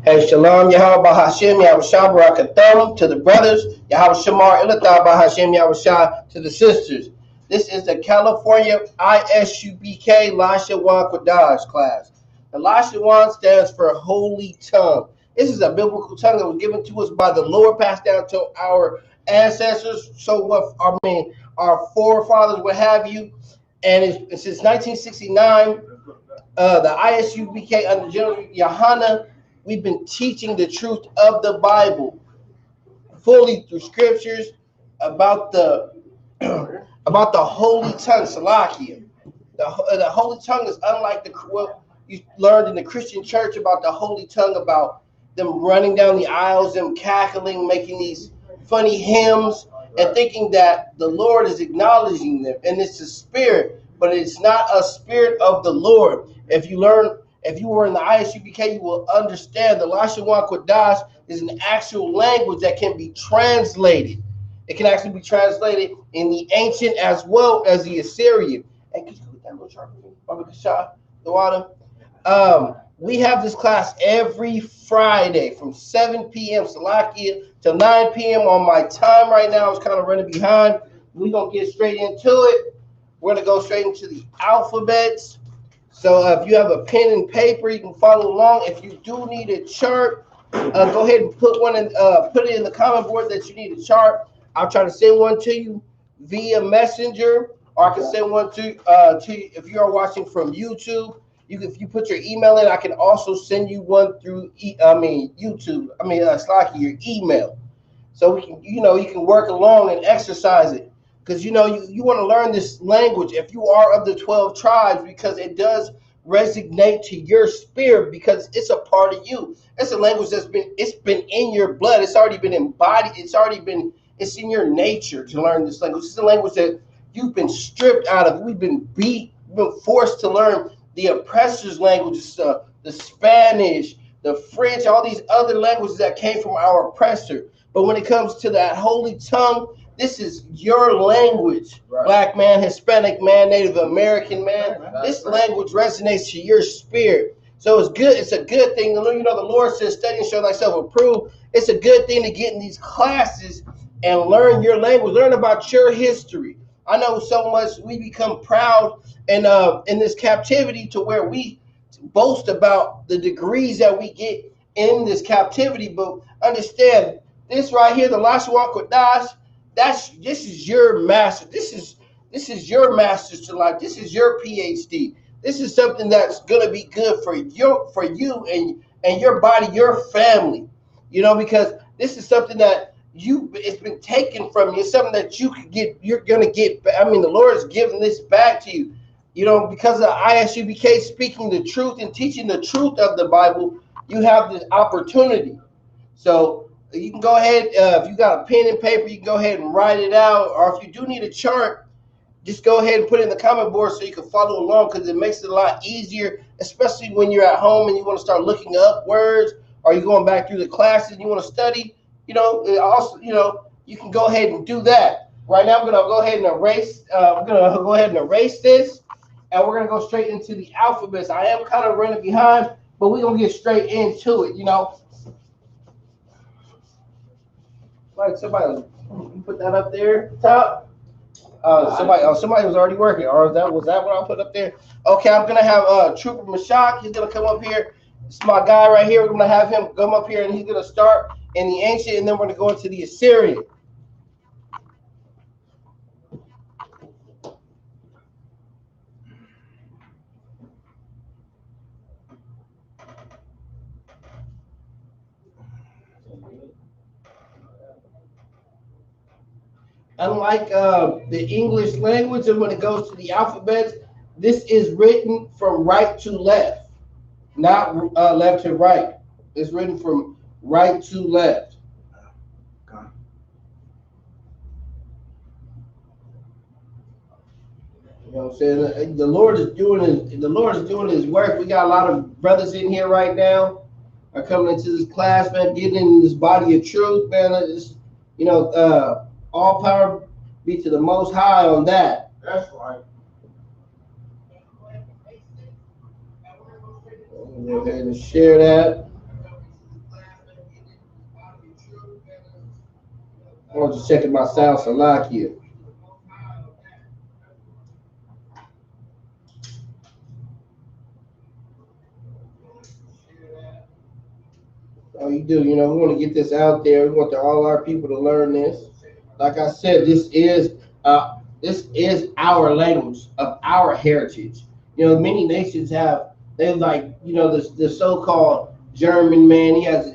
Hey, Shalom, Yahweh Bahashim, Yahushua Barakatham to the brothers, Yahweh Shamar Ilathah Bahashim, Yahushua to the sisters. This is the California Isupk Lashawan Qadash class. The Lashawan stands for Holy Tongue. This is a biblical tongue that was given to us by the Lord, passed down to our ancestors. So what our forefathers would have you. And since 1969, the Isupk under General Yohana, we've been teaching the truth of the Bible fully through scriptures about the about the holy tongue, Salakia. The holy tongue is unlike what you learned in the Christian church about the holy tongue, about them running down the aisles, them cackling, making these funny hymns, and thinking that the Lord is acknowledging them. And it's a spirit, but it's not a spirit of the Lord. If you were in the Isupk, you will understand the Lashawan Qadash is an actual language that can be translated. It can actually be translated in the ancient as well as the Assyrian. And could you put that little chart for me, we have this class every Friday from 7 p.m. Salakia to 9 p.m. on my time right now. I was kind of running behind. We're going to get straight into it. We're going to go straight into the alphabets. So if you have a pen and paper, you can follow along. If you do need a chart, go ahead and put it in the comment board that you need a chart. I'll try to send one to you via Messenger, or I can send one to you if you are watching from YouTube. If you put your email in, I can also send you one through YouTube. Slack your email, so we can you can work along and exercise it. Because you want to learn this language if you are of the 12 tribes, because it does resonate to your spirit, because it's a part of you. It's a language it's been in your blood. It's already been embodied. It's in your nature to learn this language. It's a language that you've been stripped out of. We've been beat. We've been forced to learn the oppressors' languages, the Spanish, the French, all these other languages that came from our oppressor. But when it comes to that holy tongue, this is your language, right. Black man, Hispanic man, Native American man. Right. This language resonates to your spirit. So it's good. It's a good thing. The Lord says, study and show thyself approved. It's a good thing to get in these classes and learn your language, learn about your history. I know so much we become proud and in this captivity to where we boast about the degrees that we get in this captivity. But understand this right here, the Lashawan Qadash, this is your master. This is your master's to life. This is your PhD. This is something that's gonna be good for you and your body, your family. Because this is something that it's been taken from you. It's something that you could get. You're gonna get. The Lord is giving this back to you. Because of Isupk speaking the truth and teaching the truth of the Bible, you have this opportunity. So you can go ahead, if you got a pen and paper, you can go ahead and write it out. Or if you do need a chart, just go ahead and put it in the comment board so you can follow along, because it makes it a lot easier, especially when you're at home and you want to start looking up words, or you're going back through the classes and you want to study. You can go ahead and do that. Right now, I'm going to go ahead and erase. I'm going to go ahead and erase this, and we're going to go straight into the alphabets. I am kind of running behind, but we're going to get straight into it. Like somebody put that up there top. Somebody was already working, or was that what I put up there? Okay, I'm gonna have Trooper Mashak. He's gonna come up here. It's my guy right here. We're gonna have him come up here, and he's gonna start in the ancient, and then we're gonna go into the Assyrian. Unlike the English language, and when it goes to the alphabets, this is written from right to left, not left to right. It's written from right to left. What I'm saying? The Lord is doing His work. We got a lot of brothers in here right now, are coming into this class, man, getting in this body of truth, man. It's, all power be to the Most High on that. That's right. Go ahead and share that. I was just checking my sound Salakia. Oh, you do. You know, we want to get this out there. We want all our people to learn this. Like I said, this is our language of our heritage. You know, many nations have they like the so-called German man. He has a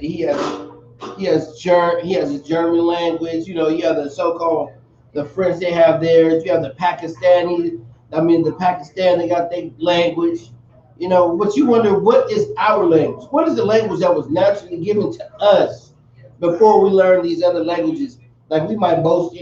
German language. You know, you have the so-called the French. They have theirs. You have the Pakistani. I mean, the Pakistan they got their language. You know, but you wonder what is our language? What is the language that was naturally given to us before we learn these other languages? Like we might boast,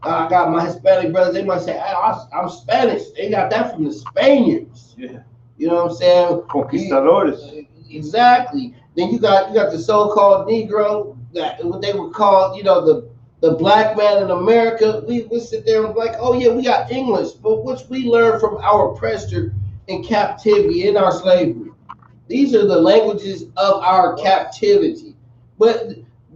I got my Hispanic brothers. They might say, I'm Spanish. They got that from the Spaniards. Yeah. You know what I'm saying? Conquistadores. Exactly. Then you got the so-called Negro, that what they would call, the black man in America. We sit there and be like, oh yeah, we got English, but which we learned from our oppressor in captivity, in our slavery. These are the languages of our captivity. But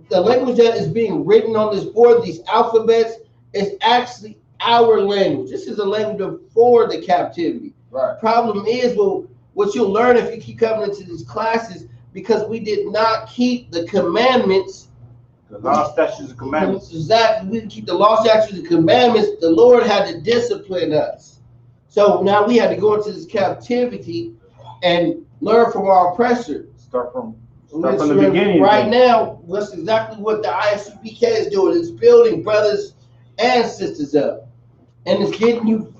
the language that is being written on this board, these alphabets, is actually our language. This is a language before the captivity. Right. Problem is, well, what you'll learn if you keep coming into these classes, because we did not keep the commandments. The law, statutes, and commandments. Exactly. We didn't keep the law, statutes, and commandments. The Lord had to discipline us. So now we had to go into this captivity and learn from our oppressor. Start from the beginning. Right now, that's exactly what the Isupk is doing. It's building brothers and sisters up. And it's getting you,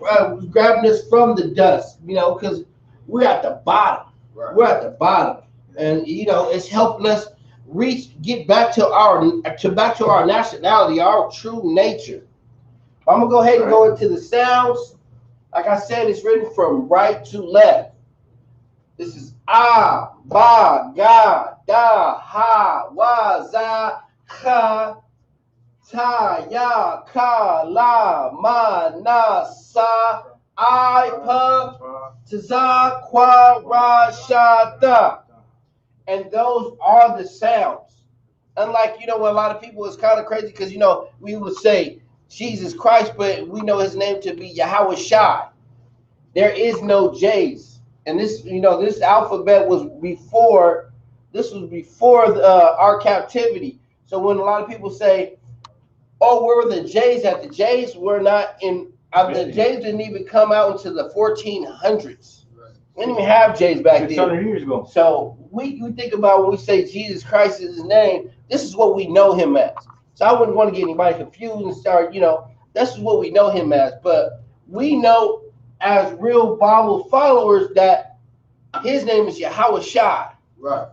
grabbing us from the dust, because we're at the bottom. Right. We're at the bottom. And, it's helping us get back to our nationality, our true nature. I'm going to go ahead and go into the sounds. Like I said, it's written from right to left. This is ah, ba, ga, da, ha, wa, za, ka, ta, ya, ka, la, ma, na, sa, I, pa, za, kwa, ra, sha, da. And those are the sounds. Unlike, when a lot of people, it's kind of crazy because, we would say Jesus Christ, but we know his name to be Yahweh Shai. There is no J's. And this, this alphabet was before our captivity. So when a lot of people say, oh, where were the J's at? The J's were not in, the J's didn't even come out until the 1400s. We didn't even have J's back then. 600 years ago. So we think about when we say Jesus Christ is his name, this is what we know him as. So I wouldn't want to get anybody confused and start, this is what we know him as. But we know as real Bible followers that his name is Yahweh Shai. Right.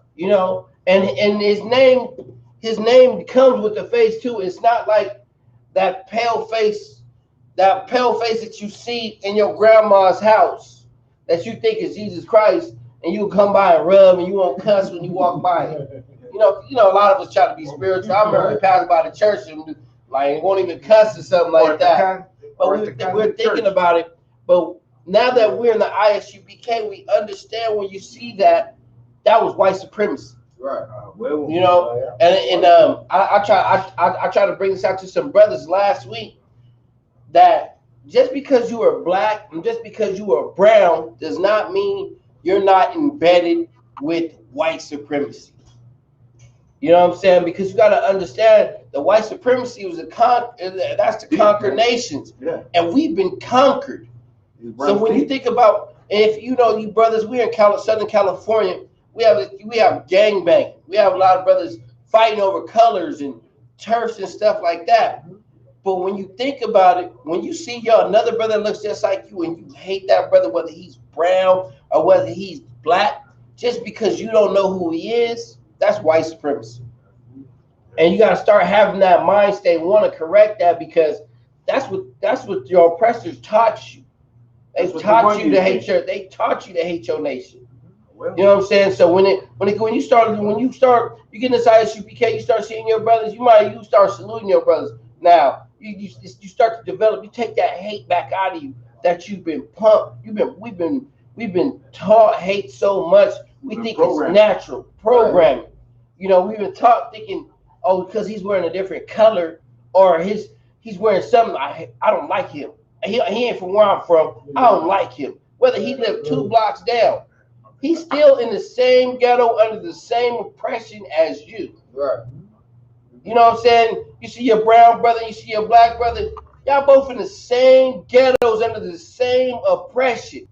And his name comes with the face too. It's not like that pale face that you see in your grandma's house that you think is Jesus Christ, and you come by and rub and you won't cuss when you walk by him. A lot of us try to be spiritual. I remember we passed by the church and won't even cuss or something like that. But we're thinking about it. But now that we're in the Isupk, we understand when you see that was white supremacy. Right. I try to bring this out to some brothers last week that just because you are black and just because you are brown does not mean you're not embedded with white supremacy. You know what I'm saying? Because you got to understand the white supremacy was that's to conquer nations. Yeah. And we've been conquered. So when you think about, if you brothers, we're in Southern California, we have gang banging. We have a lot of brothers fighting over colors and turfs and stuff like that. But when you think about it, when you see another brother looks just like you and you hate that brother, whether he's brown or whether he's black, just because you don't know who he is, that's white supremacy. And you got to start having that mind state, want to correct that, because that's what your oppressors taught you. They taught you to hate your nation. You know what I'm saying? So when you get inside Isupk, you start seeing your brothers, you start saluting your brothers. Now you start to develop, you take that hate back out of you that you've been pumped. We've been taught hate so much. We think it's natural programming. We've been taught thinking, oh, because he's wearing a different color, or he's wearing something I don't like him. He ain't from where I'm from. I don't like him. Whether he lived 2 blocks down, he's still in the same ghetto under the same oppression as you. Right. You know what I'm saying? You see your brown brother, you see your black brother. Y'all both in the same ghettos under the same oppression.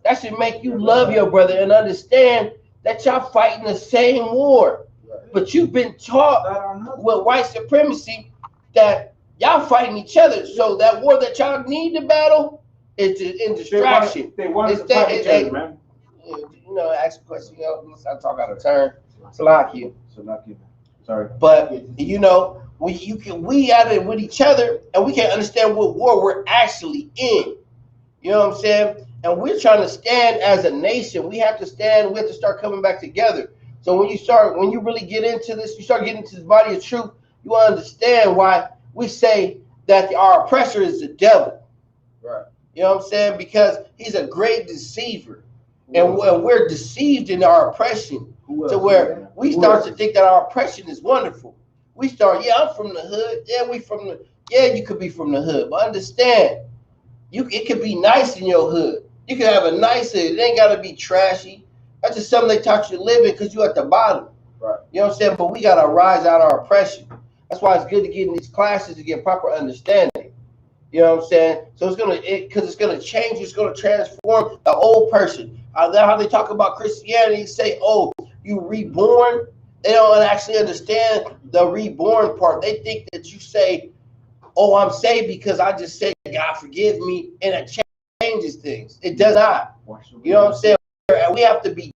That should make you love your brother and understand that y'all fighting the same war. But you've been taught with white supremacy that y'all fighting each other. So that war that y'all need to battle is in distraction. They want to fight each other, man. You know, ask a question. You know, I talk out of turn. Salakia. Sorry. But you know, we at it with each other, and we can't understand what war we're actually in. You know what I'm saying? And we're trying to stand as a nation. We have to stand. We have to start coming back together. So when you really get into this, you start getting into this body of truth, you will understand why we say that our oppressor is the devil. Right. You know what I'm saying? Because he's a great deceiver. And we're deceived in our oppression to where we start to think that our oppression is wonderful. We start, yeah, I'm from the hood. Yeah, you could be from the hood. But understand, it could be nice in your hood. You can have a nice hood. It ain't got to be trashy. That's just something they taught you to live in because you're at the bottom. Right. You know what I'm saying? But we got to rise out of our oppression. That's why it's good to get in these classes to get proper understanding. You know what I'm saying? So it's gonna change. It's gonna transform the old person. How they talk about Christianity, say, "Oh, you reborn." They don't actually understand the reborn part. They think that you say, "Oh, I'm saved because I just said God forgive me," and it changes things. It does not. You know what I'm saying? And we have to be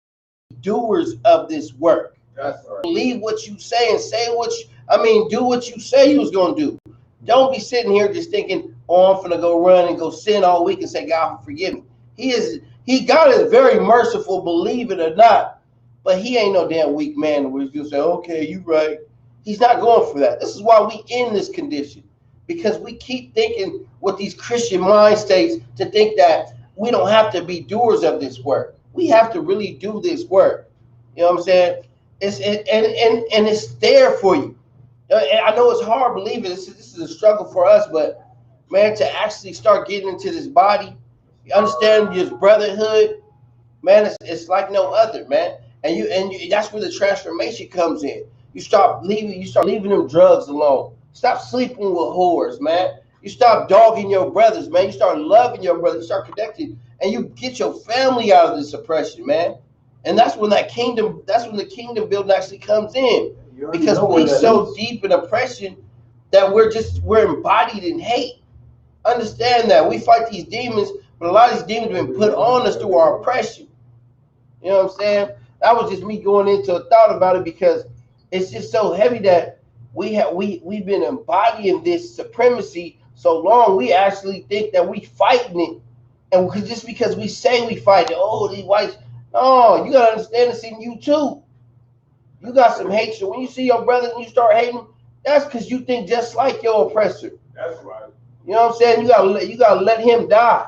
doers of this work. That's right. Believe what you say and say do what you say you was gonna do. Don't be sitting here just thinking, "Oh, I'm gonna go run and go sin all week and say, God forgive me." God is very merciful, believe it or not, but he ain't no damn weak man where he's gonna say, "Okay, you right." He's not going for that. This is why we in this condition, because we keep thinking with these Christian mind states to think that we don't have to be doers of this work. We have to really do this work. You know what I'm saying? And it's there for you. And I know it's hard believing this is a struggle for us, but man, to actually start getting into this body, you understand this brotherhood, man, it's like no other, man. And that's where the transformation comes in. You start leaving them drugs alone. Stop sleeping with whores, man. You stop dogging your brothers, man. You start loving your brothers. You start connecting, and you get your family out of this oppression, man. And that's when the kingdom building actually comes in. Because we're so deep in oppression that we're embodied in hate. Understand that we fight these demons, but a lot of these demons have been put on us through our oppression. You know what I'm saying? That was just me going into a thought about it because it's just so heavy that we've been embodying this supremacy so long. We actually think that we fighting it, and just because we say we fight it, oh, these whites. No, you gotta understand it's in you too. You got some hatred. When you see your brother and you start hating, that's because you think just like your oppressor. That's right. You know what I'm saying? You gotta let him die.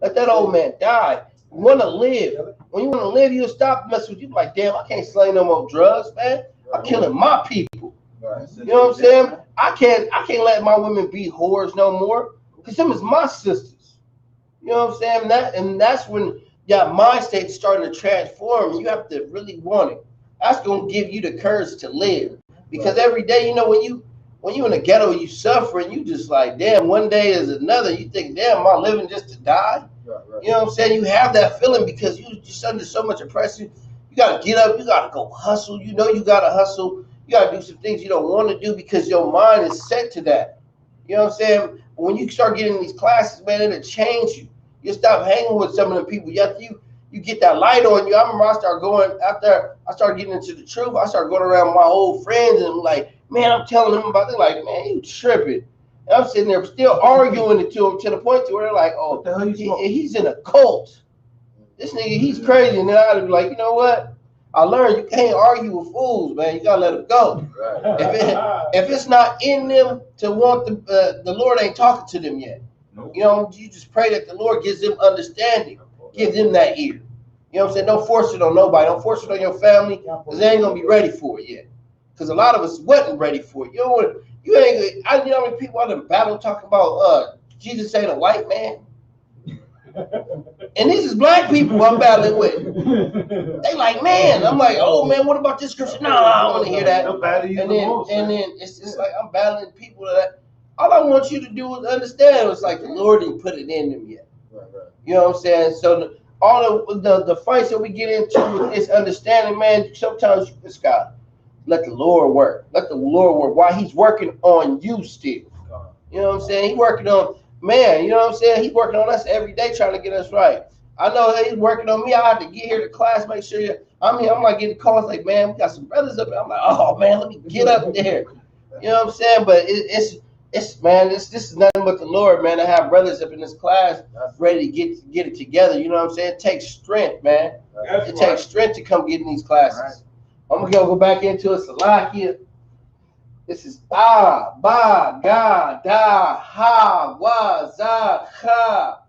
Let that old man die. You want to live. When you want to live, you'll stop messing with you. Like, damn, I can't slay no more drugs, man. I'm killing my people. Right. You know what I'm saying? I can't let my women be whores no more because them is my sisters. You know what I'm saying? That's when your mind state is starting to transform. And you have to really want it. That's gonna give you the courage to live. Because every day, you know, when you in the ghetto, you suffer and you just like, damn, one day is another. You think, damn, am I living just to die? Right. You know what I'm saying? You have that feeling because you just under so much oppression. You gotta get up, you gotta go hustle. You know you gotta hustle. You gotta do some things you don't want to do because your mind is set to that. You know what I'm saying? When you start getting these classes, man, it'll change you. You stop hanging with some of the people. You get that light on you. I remember I started getting into the truth. I started going around my old friends and like, man, I'm telling them about it. They're like, man, you tripping. And I'm sitting there still arguing it to them to the point to where they're like, oh, he's in a cult. This nigga, he's crazy. And then I'd be like, you know what? I learned you can't argue with fools, man. You gotta let them go. Right. If it's not in them to want the Lord ain't talking to them yet. Nope. You know, you just pray that the Lord gives them understanding. Give them that ear. You know what I'm saying? Don't force it on nobody. Don't force it on your family because they ain't going to be ready for it yet. Because a lot of us wasn't ready for it. You You ain't. I know how many people out in battle talking about Jesus ain't a white man. And this is black people I'm battling with. They like, man. I'm like, oh man, what about this scripture? No, I don't want to hear that. And then it's just like I'm battling people that all I want you to do is understand. It's like the Lord didn't put it in them yet. Right. You know what I'm saying? So all of the fights that we get into is understanding, man. Sometimes you just got let the Lord work. Let the Lord work while He's working on you still. You know what I'm saying? He's working on. Man, you know what I'm saying? He's working on us every day trying to get us right. I know that he's working on me. I have to get here to class, make sure I'm here. I'm like getting calls like, man, we got some brothers up there. I'm like, oh man, let me get up there. You know what I'm saying? But this is nothing but the Lord, man. To have brothers up in this class ready to get it together. You know what I'm saying? It takes strength, man. It takes strength to come get in these classes. I'm gonna go back into it. Salakia. This is ba, ga, da, ha, wa, za, cha.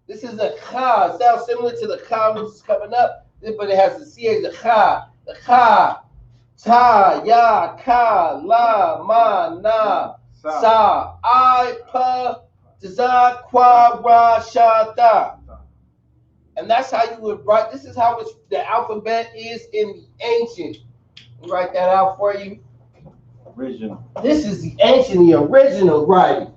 This is a cha. It sounds similar to the cha which is coming up, but it has the ch, the cha, ta, ya, ka, la, ma, na, sa, I, pa, za, kwa, ra, sha, da. And that's how you would write. This is how the alphabet is in the ancient. Let me write that out for you. Original. This is the ancient, the original writing.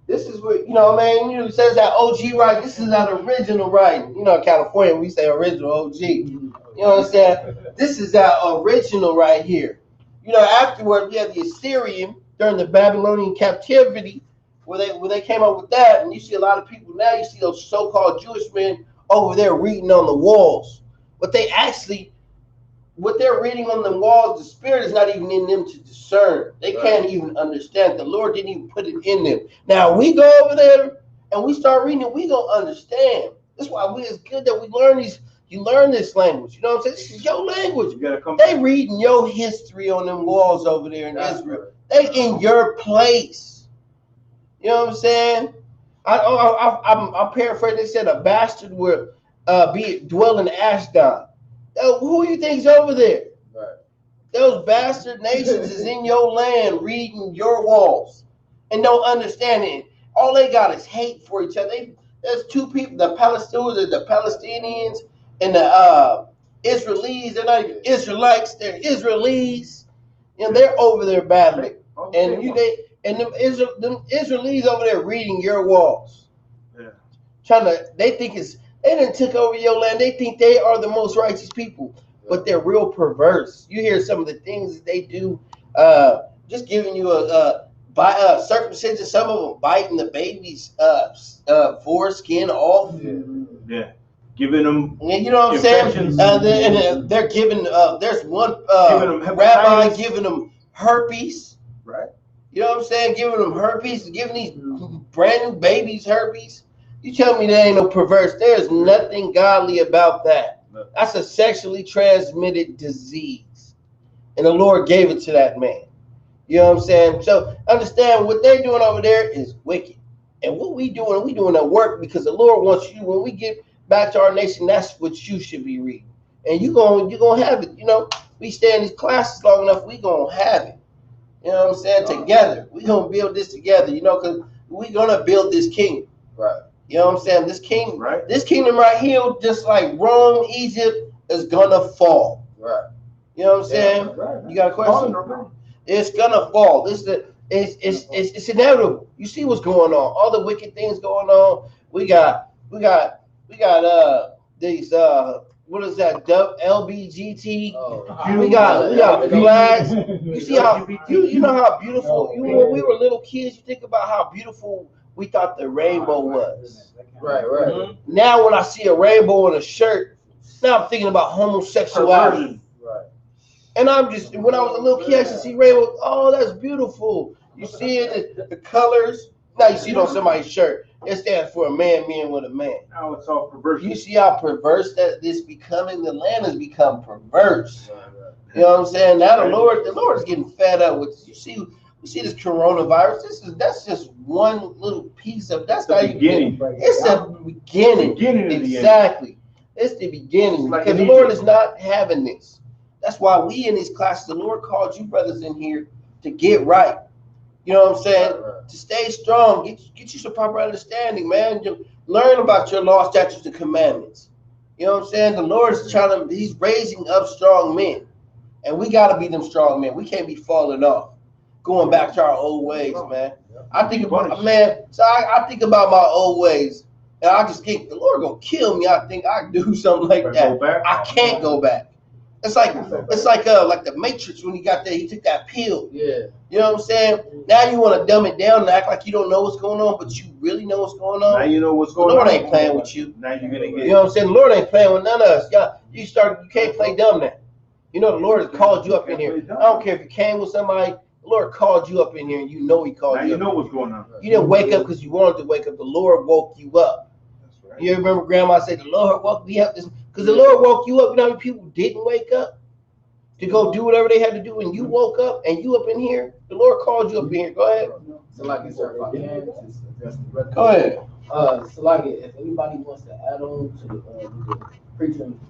This is what, you know, man, it says that OG writing. This is that original writing. You know, in California, we say original OG. You know what I'm saying? This is that original right here. You know, afterward, we had the Assyrian during the Babylonian captivity where they came up with that. And you see a lot of people now, you see those so-called Jewish men over there reading on the walls. But they actually, what they're reading on the walls, the spirit is not even in them to discern. They can't even understand. The Lord didn't even put it in them. Now we go over there and we start reading it, we gonna understand. That's why it's good that we learn these. You learn this language. You know what I'm saying? This is your language. They reading your history on them walls over there in Israel. They in your place. You know what I'm saying? I'm paraphrasing. They said a bastard would dwell in Ashdod. Who you think's over there? Right. Those bastard nations is in your land reading your walls and don't understand it. All they got is hate for each other. There's two people, the Palestinians and the Israelis. They're not even Israelites, they're Israelis. You know, they're over there battling. And them Israelis over there reading your walls. Yeah. They done took over your land. They think they are the most righteous people, but they're real perverse. You hear some of the things that they do, just giving you a circumcision. Some of them biting the baby's foreskin off. Yeah. Giving them. You know what I'm saying? They're giving. There's one rabbi giving them herpes. Right. You know what I'm saying? Giving them herpes, giving these brand new babies herpes. You tell me there ain't no perverse. There's nothing godly about that. That's a sexually transmitted disease. And the Lord gave it to that man. You know what I'm saying? So understand what they're doing over there is wicked. And what we doing that work because the Lord wants you, when we get back to our nation, that's what you should be reading. And you're gonna have it. You know, we stay in these classes long enough, we gonna have it. You know what I'm saying? Together. We gonna build this together, you know, because we gonna build this kingdom. Right. You know what I'm saying? This kingdom right here, just like Rome, Egypt, is gonna fall. Right. You know what I'm saying? Right. You got a question? It's gonna fall. It's inevitable. You see what's going on? All the wicked things going on. We got these what is that? LBGT. We got flags. You see how you know how beautiful. When we were little kids, you think about how beautiful we thought the rainbow was. Right. Mm-hmm. Now when I see a rainbow on a shirt, now I'm thinking about homosexuality. Right. And I'm just, when I was a little kid, I used to see rainbows. Oh, that's beautiful. You see it, the colors. Now you see it on somebody's shirt. It stands for a man being with a man. Now it's all perverse. You see how perverse that this becoming. The land has become perverse. Right. You know what I'm saying? Now the Lord is getting fed up with this. You see this coronavirus. That's just one little piece of. That's not even. It's the beginning. Exactly. It's the beginning because the Lord is not having this. That's why we in these classes, the Lord called you brothers in here to get right. You know what I'm saying? Right. To stay strong, get you some proper understanding, man. Learn about your law, statutes, and commandments. You know what I'm saying? The Lord is he's raising up strong men. And we got to be them strong men. We can't be falling off, going back to our old ways, man. I think about, man, so I think about my old ways, and I just think the Lord gonna kill me. I think I do something like that. I can't go back. It's like the Matrix when he got there, he took that pill. Yeah. You know what I'm saying? Now you want to dumb it down and act like you don't know what's going on, but you really know what's going on. Now you know what's The going on. Lord ain't playing with you. Now you're gonna get. You know what I'm saying? The Lord ain't playing with none of us. You can't play dumb now. You know the Lord has called you up in here. I don't care if you came with somebody. The Lord called you up in here, and you know He called you. Now you up know what's going on. You didn't wake up because you wanted to wake up. The Lord woke you up. That's right. You remember Grandma said, "The Lord woke me up," because the Lord woke you up. You know how many people didn't wake up to go do whatever they had to do, and you woke up and you up in here. The Lord called you up in here. Go ahead. So like you said, if I can just address the record. Go ahead. So like if anybody wants to add on to the preaching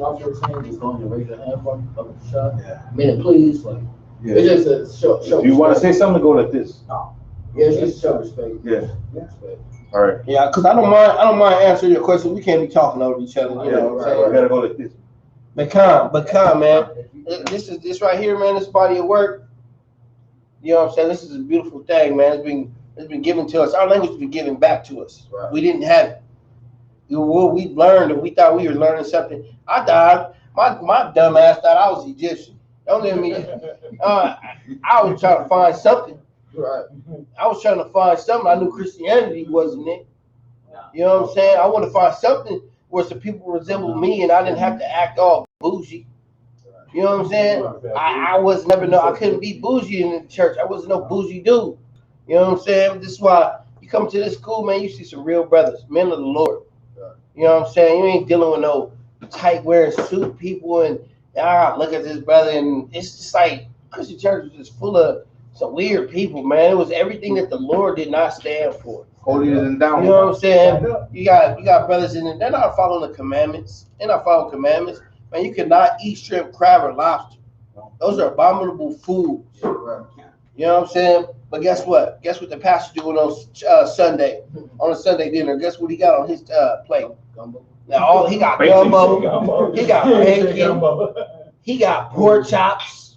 officer thing, just go ahead and raise your hand for the shot. Yeah. Man, please, like it's just a show. If you want to say something, go like this. No. Yeah, it's just show respect. Yeah. Respect. All right. Yeah, because I don't mind answering your question. We can't be talking over each other. You know what I'm saying? I gotta go like this. But calm, man. This right here, man. This body of work. You know what I'm saying? This is a beautiful thing, man. It's been given to us. Our language has been given back to us. Right. We didn't have it. We learned, and we thought we were learning something. I thought my dumb ass thought I was Egyptian. Don't let me. I was trying to find something. Right. I was trying to find something. I knew Christianity wasn't it. You know what I'm saying? I want to find something where some people resemble me, and I didn't have to act all bougie. You know what I'm saying? I was never I couldn't be bougie in the church. I wasn't no bougie dude. You know what I'm saying? This is why you come to this school, man. You see some real brothers, men of the Lord. You know what I'm saying? You ain't dealing with no tight wearing suit people, and I look at this brother, and it's just like Christian church was just full of some weird people, man. It was everything that the Lord did not stand for. Holier than thou. You know what I'm saying? You got brothers in there. They're not following the commandments. They're not following commandments. Man, you cannot eat shrimp, crab, or lobster. Those are abominable foods. You know what I'm saying? But guess what? Guess what the pastor doing on Sunday, on a Sunday dinner? Guess what he got on his plate? Gumbo. Now he got gumbo. He got bacon. He got pork chops.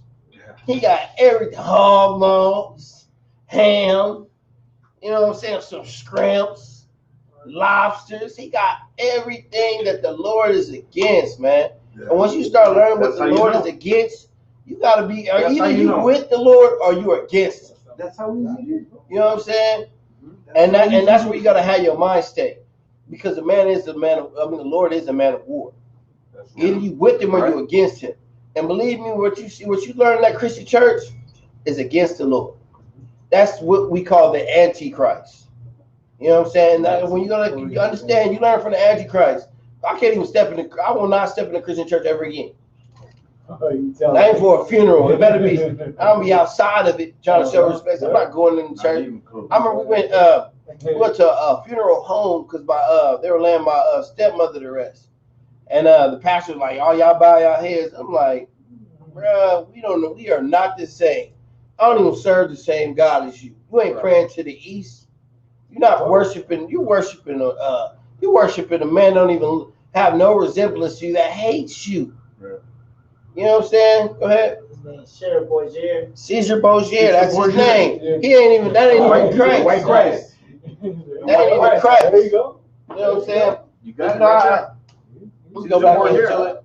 He got everything. Hog maws, ham. You know what I'm saying? Some scrimps, lobsters. He got everything that the Lord is against, man. Yeah. And once you start learning what the Lord is against, you got to be either you with the Lord or you are against him. That's how easy it is. You know what I'm saying? And that's where you got to have your mind state, because the Lord is a man of war. Either you with him or you against him. And believe me, what you learn in that Christian church is against the Lord. That's what we call the Antichrist. You know what I'm saying? Now, when you understand, you learn from the Antichrist. I will not step in a Christian church ever again. That ain't for a funeral. It better be. I'm gonna be outside of it, trying to show respect. I'm not going in the church. I remember we went to a funeral home because they were laying my stepmother to rest, and the pastor was like, "All y'all bow your heads." I'm like, "Bruh, we don't know. We are not the same. I don't even serve the same God as you. You ain't praying to the east. You're not worshiping. You're worshiping a man don't even have no resemblance to you, that hates you." You know what I'm saying? Go ahead. His name is Caesar Borgia, that's his name. He ain't even, that ain't even Christ. White Christ. That ain't even Christ. There you go. You know what I'm saying? You got it. Let's go back into it.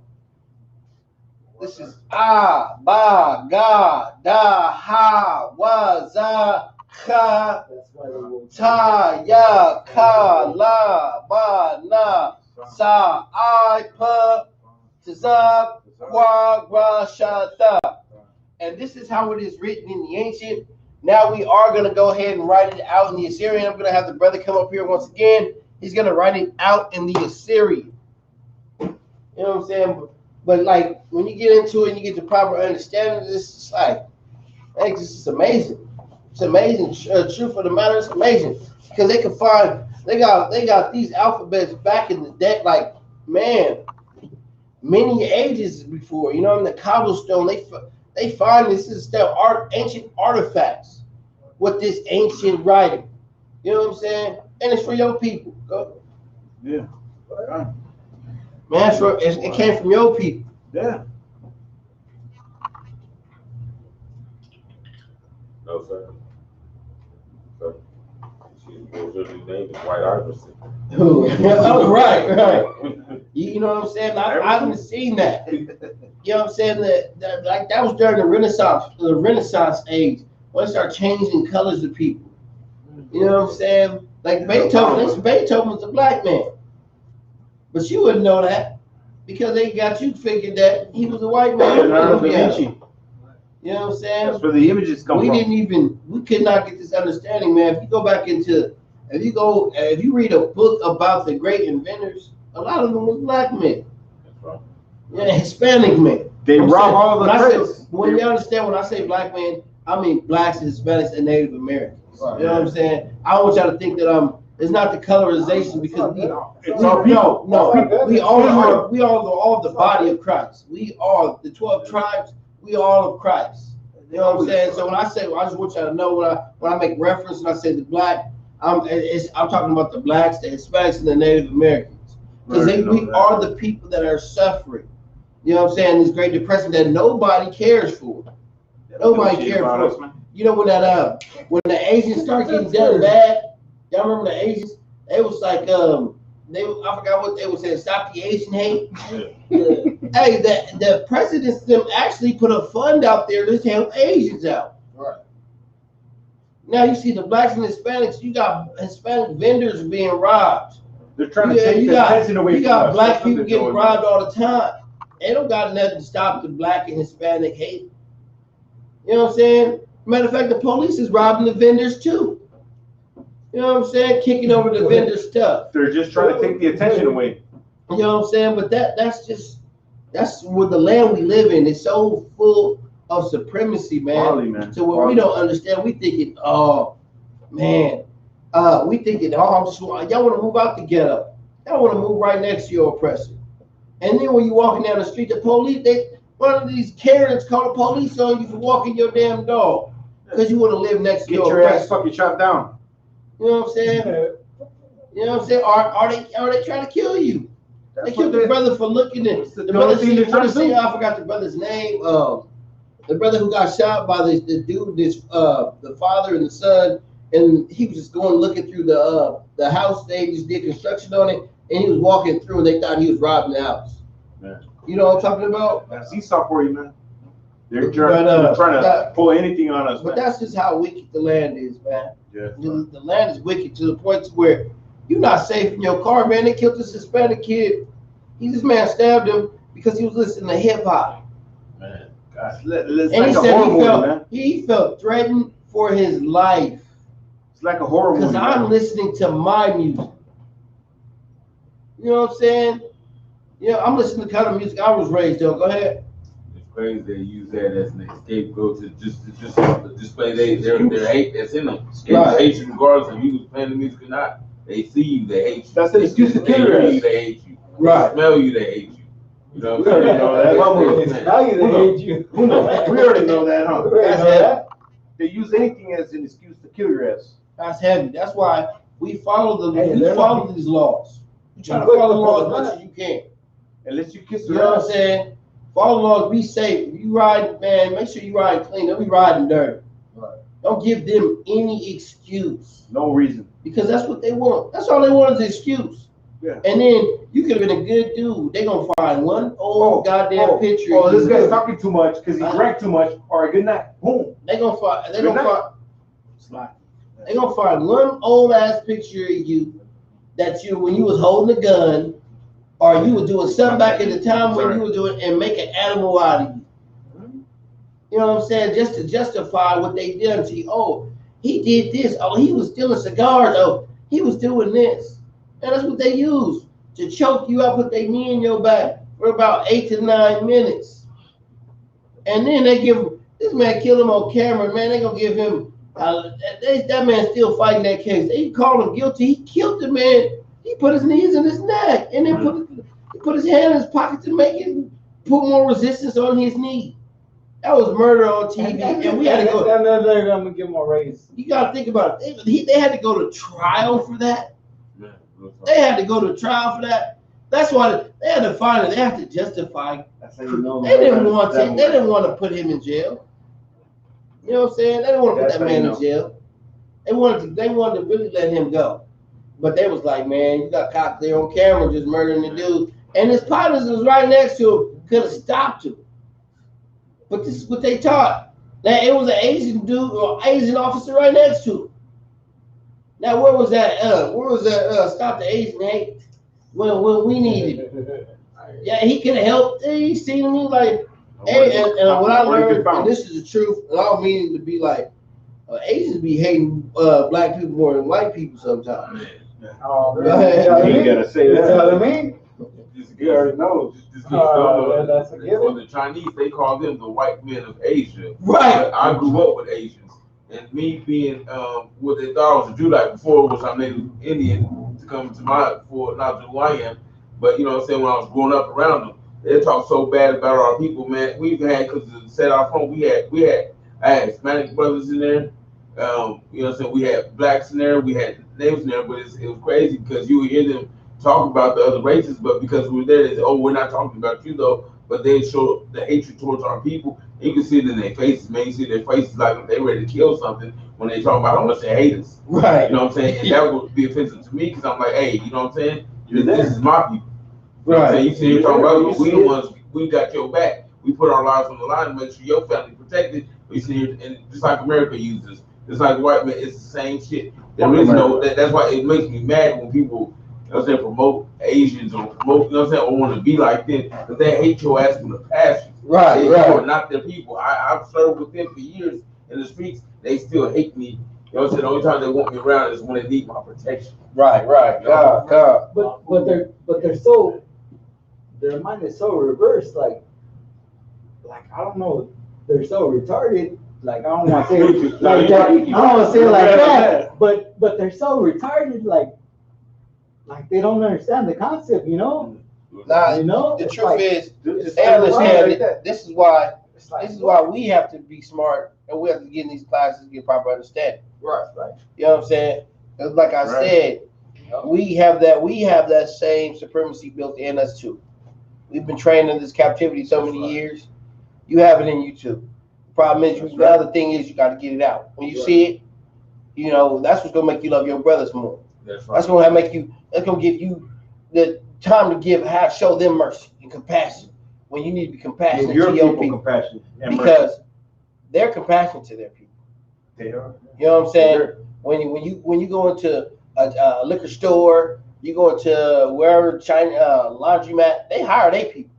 This is Ba, Ga, Da, Ha, Wa, Za, Ka, Ta, Ya, Ka, La, Ba, Na, Sa, I, Pa, Tazab, Kwa, Gra, Shata. And this is how it is written in the ancient. Now we are going to go ahead and write it out in the Assyrian. I'm going to have the brother come up here once again. He's going to write it out in the Assyrian. You know what I'm saying? But like when you get into it and you get the proper understanding, it's like, hey, this is amazing. It's amazing. Truth of the matter, it's amazing because they can find they got these alphabets back in the day, like man, many ages before. You know, in the cobblestone, they find this is still ancient artifacts. with this ancient writing. You know what I'm saying? And it's for your people. Go. Yeah. Right. Man, it came from your people. Yeah. No, sir. So, her name is White Iverson. Oh, right. You know what I'm saying? I haven't seen that. You know what I'm saying? That was during the Renaissance age. When they start changing colors of people. You know what I'm saying? Like Beethoven was a black man. But you wouldn't know that because they got you figured that he was a white man. You know what I'm saying? That's where the images come from. We could not get this understanding, man. If you read a book about the great inventors, a lot of them were black men. That's right. Yeah, Hispanic men. They rob all the credits. When you understand when I say black men, I mean blacks, Hispanics, and Native Americans. Right. You know what I'm saying? I don't want y'all to think that it's not the colorization because we all the body of Christ. We are the 12 tribes. We all of Christ. You know what I'm saying? So when I just want y'all to know when I make reference and I say the black, I'm talking about the blacks, the Hispanics, and the Native Americans because we are the people that are suffering. You know what I'm saying? This Great Depression that nobody cares for. Nobody cares for us. You know when the Asians start getting done bad. Y'all remember the Asians? They was like I forgot what they were saying. Stop the Asian hate. Hey, the presidents them actually put a fund out there to help Asians out. Right. Now you see the blacks and Hispanics. You got Hispanic vendors being robbed. They're trying to take the attention away from us. You got black people getting robbed all the time. They don't got nothing to stop the black and Hispanic hate. You know what I'm saying? Matter of fact, the police is robbing the vendors too. You know what I'm saying? Kicking over the vendor stuff. They're just trying to take the attention away. You know what I'm saying? But that's where the land we live in is so full of supremacy, man. Quality, man. So when we don't understand, we thinking, oh man, we thinking, y'all want to move out the ghetto. Y'all want to move right next to your oppressor. And then when you're walking down the street, the police, one of these Karens call the police on you for walking your damn dog because you want to live next to your oppressor. Ass fucking shot down. You know what I'm saying? You know what I'm saying? Are they trying to kill you? They killed the brother for looking at the brother. I forgot the brother's name. The brother who got shot by the dude, the father and the son, and he was just going looking through the house. They just did construction on it, and he was walking through, and they thought he was robbing the house. Man. You know what I'm talking about? That's Isupk for you, man. They're trying to pull anything on us. But man. that's just how wicked the land is, man. Yeah. The land is wicked to the point where you're not safe in your car, man. They killed this Hispanic kid. This man stabbed him because he was listening to hip hop. Man, gosh, and he said he felt threatened for his life. It's like a horror movie. Because I'm listening to my music. You know what I'm saying? Yeah, I'm listening to the kind of music I was raised on. Go ahead. It's crazy they use that as an scapegoat to just display their hate that's in them. Right. They hate you regardless if you was playing the music or not. They see you, they hate you. That's an excuse to kill you. They hate you. Right. They smell you, they hate you. You know what I'm saying? They hate you. We already know that, huh? That's heavy. They use anything as an excuse to kill your ass. That's heavy. That's why we follow these laws. You try to follow the laws as much as you can. Unless you kiss her. You know what I'm saying? Follow the laws, be safe. If you ride, man, make sure you ride clean. Don't be riding dirty. Right. Don't give them any excuse. No reason. Because that's what they want. That's all they want is an excuse. Yeah. And then you could have been a good dude. They're going to find one old goddamn picture. Oh, this guy's talking too much because he drank too much. All right, good night. Boom. They're going to find one old ass picture of you that when you was holding a gun or you were doing something back at the time when you were doing and make an animal out of you. You know what I'm saying? Just to justify what they did to you. Oh, he did this. Oh, he was stealing cigars. Oh, he was doing this. And that's what they use to choke you up, put their knee in your back for about 8 to 9 minutes. And then they give this man killed him on camera. Man, they gonna give him that man's still fighting that case. They called him guilty. He killed the man. He put his knees in his neck and then put his hand in his pocket to make it put more resistance on his knee. That was murder on TV, and we had to go. They're gonna give him a raise. You gotta think about it. They had to go to trial for that. They had to go to trial for that. That's why they had to find it. They have to justify. They didn't want to. They didn't want to put him in jail. You know what I'm saying? They didn't want to put that man in jail. They wanted to really let him go. But they was like, man, you got cops there on camera just murdering the dude. And his partners was right next to him, could have stopped him. But this is what they taught. Now, it was an Asian dude or Asian officer right next to him. Now, where was that? Stop the Asian hate when we needed it. Yeah, he could have helped. He seen me like, hey, and what I learned, and this is the truth, and I don't mean it to be like, Asians be hating black people more than white people sometimes. Oh, you ain't gotta say that. You know what I mean? You already know. That's a given. For the Chinese, they call them the white men of Asia. Right. I grew up with Asians, and me being what they thought I was a Judite before, which I'm Native Indian to come to my for not who I am, but you know what I'm saying, when I was growing up around them, they talk so bad about our people, man. We've had, because to set our phone, I had Hispanic brothers in there. You know what I'm saying? We had blacks in there, we had natives in there, but it was crazy because you would hear them talk about the other races, but because we were there, they said, oh, we're not talking about you though, but they show the hatred towards our people. You can see it in their faces, man. You see their faces like they ready to kill something when they talk about how much they hate us. Right. You know what I'm saying? And that would be offensive to me because I'm like, hey, you know what I'm saying? This is my people. You know what I'm saying? You see, you're talking about we the ones, we got your back. We put our lives on the line to make sure your family protected. We see here, and just like America uses, it's like white man, it's the same shit. There is no, that's why it makes me mad when people, you know what I'm saying, promote Asians or promote, you know what I'm saying, or want to be like them, because they hate your ass with a passion. Right, they right. are not their people. I've served with them for years in the streets. They still hate me. You know what I'm saying? The only time they want me around is when they need my protection. Right. God. But they're so, their mind is so reversed. Like I don't know, they're so retarded. Like I don't want to say it like that. I don't want to say it like that. But they're so retarded. Like they don't understand the concept. You know. Nah, you know. The truth is, they understand it. This is why we have to be smart and we have to get in these classes to get proper understanding. Right. You know what I'm saying? Because like I said, we have that same supremacy built in us too. We've been trained in this captivity so many years. You have it in you too. The problem is, the other thing is you got to get it out. When you see it, you know, that's what's gonna make you love your brothers more. That's gonna make you. That's gonna give you the time to show them mercy and compassion when you need to be compassionate to your people. Because they're compassionate to their people. They are. You know what I'm saying? When you go into a liquor store, you go into wherever China laundromat, they hire their people.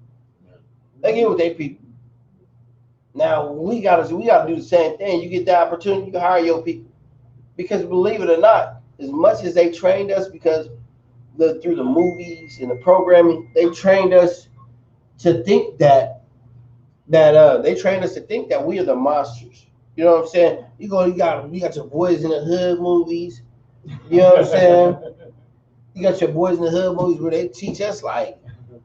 They get with their people. Now we gotta do the same thing. You get the opportunity, you hire your people. Because believe it or not, as much as they trained us, because through the movies and the programming, they trained us to think that we are the monsters. You know what I'm saying? You got your Boys in the Hood movies. You know what I'm saying? You got your Boys in the Hood movies where they teach us like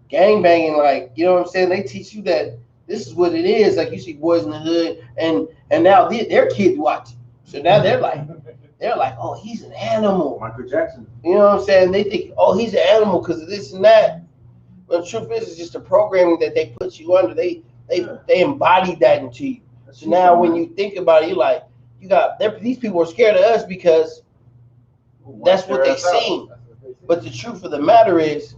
gang banging, like, you know what I'm saying? They teach you that this is what it is. Like you see Boys in the Hood, and now their kids watch it. So now they're like, oh, he's an animal. Michael Jackson. You know what I'm saying? They think, oh, he's an animal because of this and that. But the truth is, it's just the programming that they put you under. They embodied that into you. So now when you think about it, you're like, these people are scared of us because that's what they seen. But the truth of the matter is,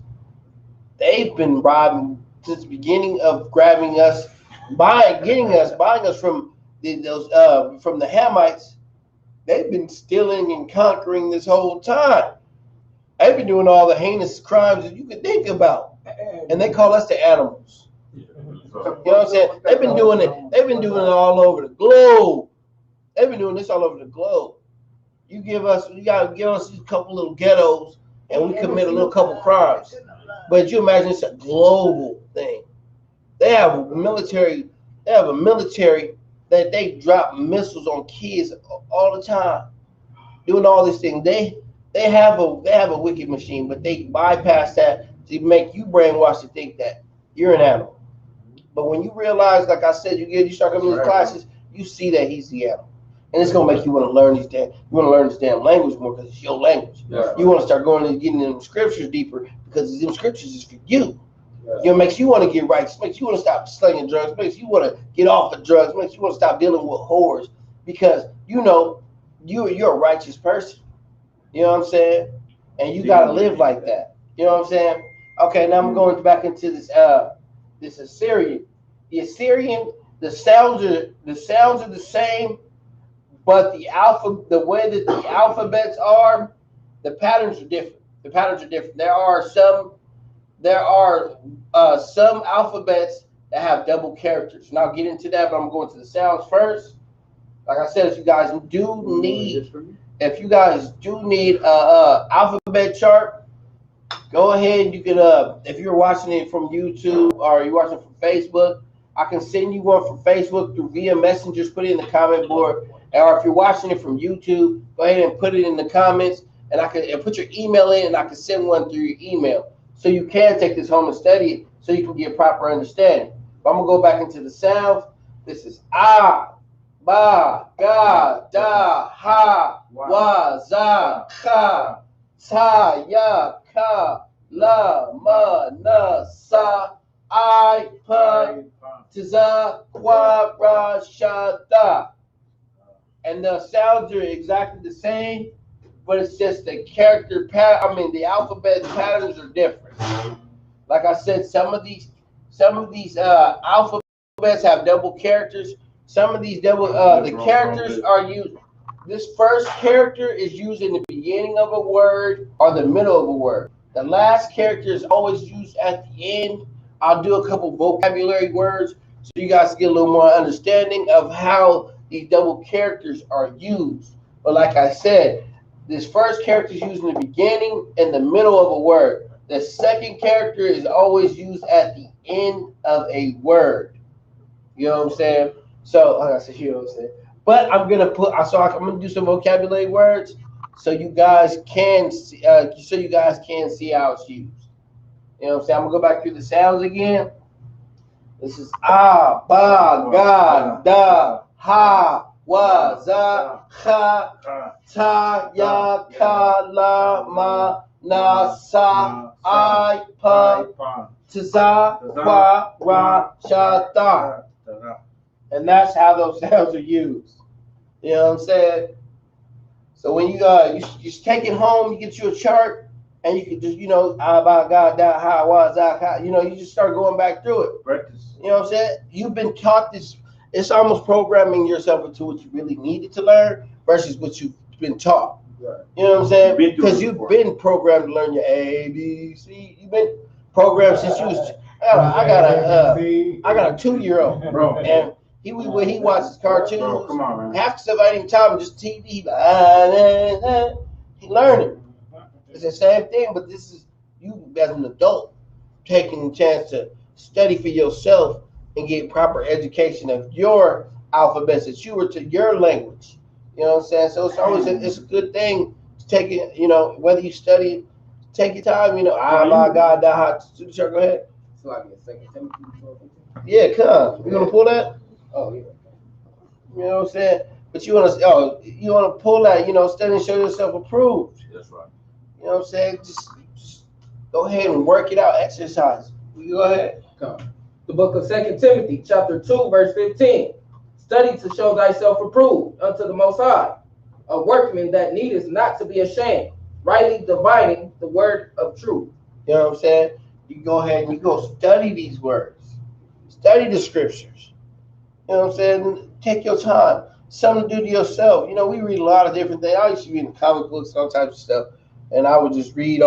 they've been robbing since the beginning of grabbing us, buying us from the Hamites. They've been stealing and conquering this whole time. They've been doing all the heinous crimes that you could think about, and they call us the animals. You know what I'm saying? They've been doing it. They've been doing it all over the globe. They've been doing this all over the globe. You gotta give us a couple little ghettos, and we commit a little couple crimes. But you imagine it's a global thing. They have a military that they drop missiles on kids all the time, doing all this thing. They have a wicked machine, but they bypass that to make you brainwashed to think that you're an animal. But when you realize, like I said, you start coming to these classes, you see that he's the animal. And it's gonna make you want to learn this damn language more because it's your language. Right. You want to start going and getting in them scriptures deeper because them scriptures is for you. Right. You know, makes you want to get right. Makes you want to stop slinging drugs. Makes you want to get off of drugs. Makes you want to stop dealing with whores because you know you're a righteous person. You know what I'm saying? And you gotta live like that. You know what I'm saying? Okay, now I'm going back into this Assyrian. The Assyrian, the sounds are the same, but the way that the alphabets are, the patterns are different. There are some alphabets that have double characters, and I'll get into that. But I'm going to the sounds first. Like I said, if you guys do need a alphabet chart, go ahead. You can if you're watching it from YouTube or you're watching it from Facebook, I can send you one from Facebook through via messengers. Put it in the comment board. Or if you're watching it from YouTube, go ahead and put it in the comments, and I can put your email in, and I can send one through your email, so you can take this home and study it, so you can get proper understanding. But I'm gonna go back into the sounds. This is ba, ga, da, ha, wa, za, ka, ta, ya, ka, la, ma, na, sa, I, pa, tza, kwa, ra, sha, da. And the sounds are exactly the same, but it's just the character pattern. The alphabet patterns are different. Like I said, some of these alphabets have double characters. Some of these the characters are used. This first character is used in the beginning of a word or the middle of a word. The last character is always used at the end. I'll do a couple vocabulary words so you guys get a little more understanding of how these double characters are used. But like I said, this first character is used in the beginning and the middle of a word. The second character is always used at the end of a word. You know what I'm saying? So, like I said, you know what I'm saying. But I'm gonna do some vocabulary words so you guys can see, how it's used. You know what I'm saying? I'm gonna go back through the sounds again. This is ba, ga, da, ha, wa, za, cha, ta, ya, ka, la, ma, na, sa, I, pa, tza, kwa, ra, sha, da. And that's how those sounds are used. You know what I'm saying? So when you just take it home, you get you a chart, and you can just, ba, ga, da, ha, wa, za, ka, you just start going back through it. Practice. You know what I'm saying? You've been taught this. It's almost programming yourself into what you really needed to learn versus what you've been taught. Right. You know what I'm saying? Because you've been programmed to learn your A, B, C. You've been programmed since you was. I got a 2-year-old, bro, and when he watches cartoons, bro, come on, man. half the stuff I didn't tell him, just TV. He learning. It's the same thing, but this is you as an adult taking the chance to study for yourself and get proper education of your alphabets that you were to your language. You know what I'm saying? So it's always it's a good thing to take it, whether you study, take your time, my God, go ahead. So I get second Timothy 12:15. Yeah, come. You gonna pull that? Oh yeah. You know what I'm saying? But you wanna pull that, study and show yourself approved. That's right. You know what I'm saying? Just go ahead and work it out, exercise. You go ahead. Come. The book of 2 Timothy, chapter 2, verse 15. Study to show thyself approved unto the Most High, a workman that needeth not to be ashamed, rightly dividing the word of truth. You know what I'm saying? You go ahead and you go study these words. Study the scriptures. You know what I'm saying? Take your time. Something to do to yourself. We read a lot of different things. I used to read in comic books, all types of stuff. And I would just read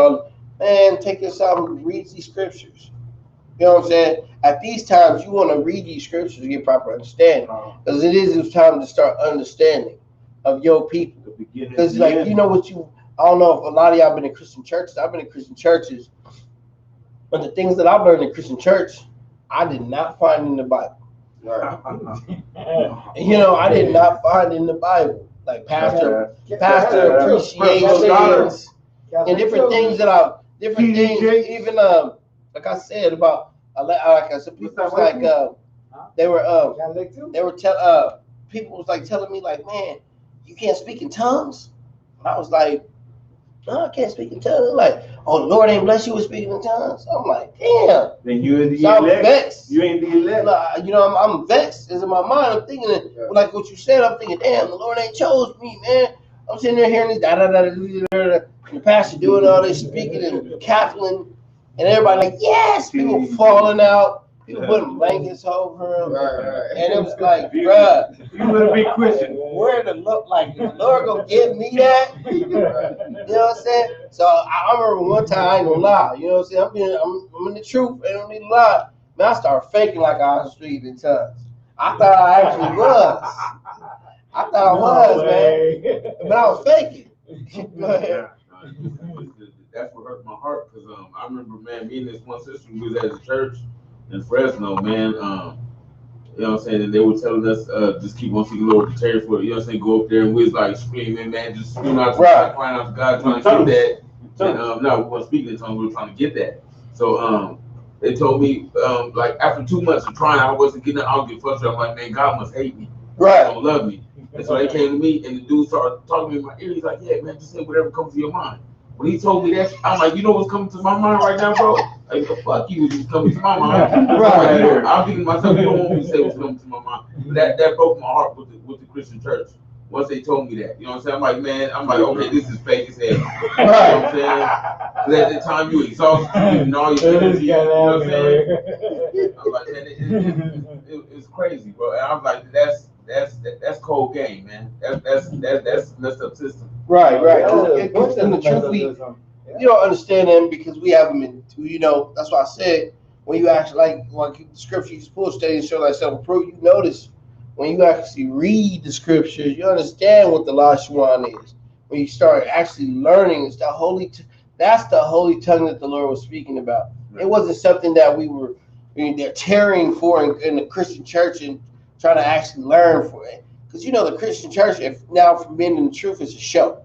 take your time and read these scriptures. You know what I'm saying? At these times, you want to read these scriptures to get proper understanding. Because it's time to start understanding of your people. Because, I don't know if a lot of y'all been in Christian churches. I've been in Christian churches. But the things that I've learned in Christian church, I did not find in the Bible. Right. I did not find in the Bible. Like pastor appreciations and different things even like I said about like I said, people like They were Catholic too? they were people was like telling me like, man, you can't speak in tongues. And I was like, no, I can't speak in tongues. They're like, oh, the Lord ain't bless you with speaking in tongues. I'm like, damn. Then you ain't the So I'm elect. vexed. You ain't the elect. You know, I'm vexed. It's in my mind. I'm thinking, like what you said, I'm thinking, damn, the Lord ain't chose me, man. I'm sitting there hearing this, and the pastor doing all this speaking and cackling, and everybody like, yes, people falling out, people putting blankets over him, and it was like, bruh, You would be Christian. where the look like, the Lord gonna give me that? You know what I'm saying? So I remember one time, I ain't gonna lie, you know what I'm saying? I'm in the truth, I don't need to lie. Man, I started faking like I was speaking in tongues. I thought I actually was. I thought I was, man. But I was faking. Go ahead. That's what hurt my heart, because I remember, man, me and this one sister, we was at the church in Fresno, man. You know what I'm saying? And they were telling us, just keep on seeking the Lord, prepare for it. You know what I'm saying? Go up there and we was like screaming, man, just screaming out to God, crying out to God, trying to get that. And no, we weren't speaking in tongues, we were trying to get that. So they told me, like after 2 months of trying, I wasn't getting it. I was getting frustrated. I'm like, man, God must hate me. Right. He don't love me. And so they came to me, and the dude started talking to me in my ear. He's like, yeah, man, just say whatever comes to your mind. When he told me that, I'm like, you know what's coming to my mind right now, bro? Like, the fuck you was coming to my mind. Right. I'm thinking to myself, you don't want me to say what's coming to my mind. But that broke my heart with the Christian church. Once they told me that, you know what I'm saying? I'm like, man, okay, this is fake as hell. You know what I'm saying? Because at the time you exhausted and all your energy, you know what I'm saying? I'm like, man, it's crazy, bro. And I'm like, that's cold game, man. That's messed up system. Right. And the truth, you don't understand them because we haven't been, you know, that's why I said, when you actually like the scripture, you pull study and show thyself approved, you notice when you actually read the scriptures, you understand what the Lashawan is. When you start actually learning, it's that's the holy tongue that the Lord was speaking about. It wasn't something that they're tearing for in the Christian church and trying to actually learn for it. Because you know the Christian church, if now from being in the truth, is a show.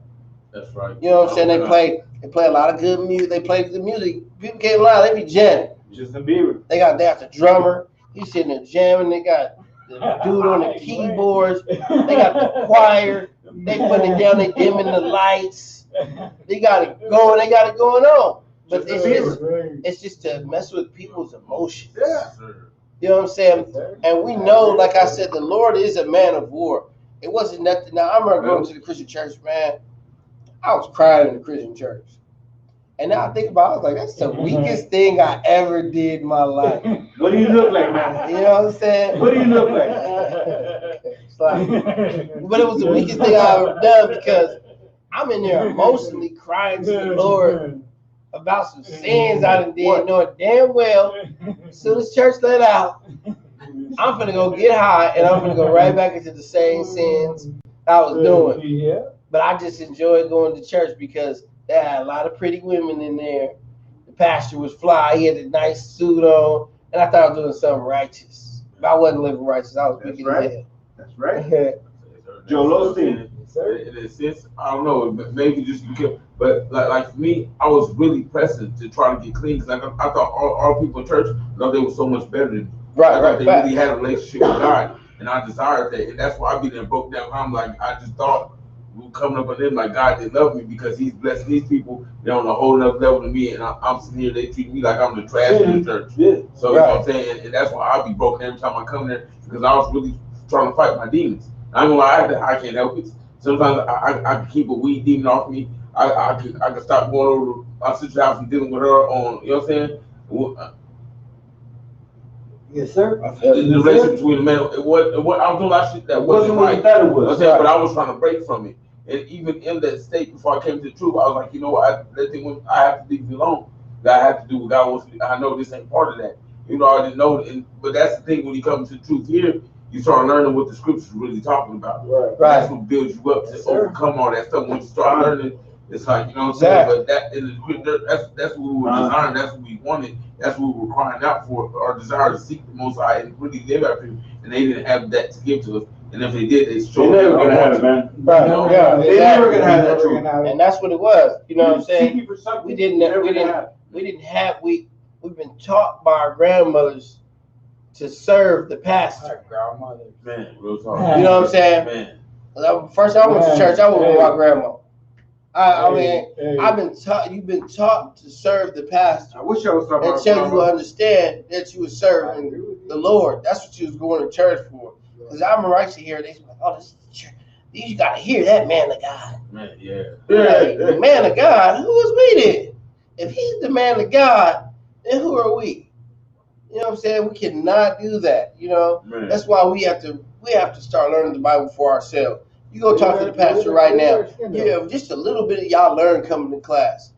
That's right. You know what I'm saying? They play a lot of good music. They play the music. People can't lie. They be jamming. Justin Bieber. They got the drummer. He's sitting there jamming. They got the dude on the keyboards. They got the choir. They putting it down. They dimming the lights. They got it going. They got it going on. But it's just to mess with people's emotions. Yeah. You know what I'm saying? And we know, like I said, the Lord is a man of war. It wasn't nothing. Now I remember going to the Christian church, man. I was crying in the Christian church. And now I think about it, I was like, that's the weakest thing I ever did in my life. What do you look like, man? You know what I'm saying? What do you look like? It's like, but it was the weakest thing I ever done because I'm in there emotionally crying to the Lord about some sins I done did, knowing damn well, as soon as church let out, I'm finna go get high and I'm finna go right back into the same sins I was doing. Yeah. But I just enjoyed going to church because they had a lot of pretty women in there. The pastor was fly. He had a nice suit on. And I thought I was doing something righteous. But I wasn't living righteous. I was wicked as hell. That's right. Joel Osteen. In a sense, I don't know, maybe just because, but like for me, I was really pressing to try to get clean because I thought all people in church thought they were so much better than me. Right. They really had a relationship with God, and I desired that, and that's why I be there broke down. I'm like, I just thought we were coming up on them like God didn't love me because He's blessing these people. They're on a whole nother level than me, and I'm sitting here. They treat me like I'm the trash in the church. Yeah. So you know what I'm saying, and that's why I be broken every time I come there because I was really trying to fight my demons. I'm gonna lie, I can't help it. Sometimes I can keep a weed demon off me. I can stop going over to my sister's house and dealing with her on, you know what I'm saying? Yes, sir. The relationship between the man, I was doing a lot of shit that wasn't right. That it was. Right. But I was trying to break from it. And even in that state, before I came to the truth, I was like, you know what, I have to leave it alone. I have to do what God wants me. I know this ain't part of that. You know, I didn't know. But that's the thing when you come to the truth here, you start learning what the scriptures are really talking about. Right. That's what builds you up to overcome all that stuff. When you start learning, it's like, you know what I'm saying? But that in the that's what we were desiring, that's what we wanted, that's what we were crying out for, our desire to seek the Most High and really live after Him. And they didn't have that to give to us. And if they did, they showed never gonna have it, man. Right. You know? Yeah, they never gonna have that truth. And that's what it was. You know what I'm saying? We've been taught by our grandmothers to serve the pastor. Our grandmother. Man, real talk. You know what I'm saying? Man. First I went to church, I went with my grandma. I mean, Hey. I've been taught. You've been taught to serve the pastor I wish I was talking about until you grandma. understand that you were serving the Lord. That's what you was going to church for. Because I remember I used to hear they was like, "Oh, this is the church. You got to hear that man of God." Man, yeah. Like, the man of God. Who is we then? If he's the man of God, then who are we? You know what I'm saying? We cannot do that. You know, Man. that's why we have to start learning the Bible for ourselves. You go talk to the pastor right now. Yeah, just a little bit of y'all learn coming to class.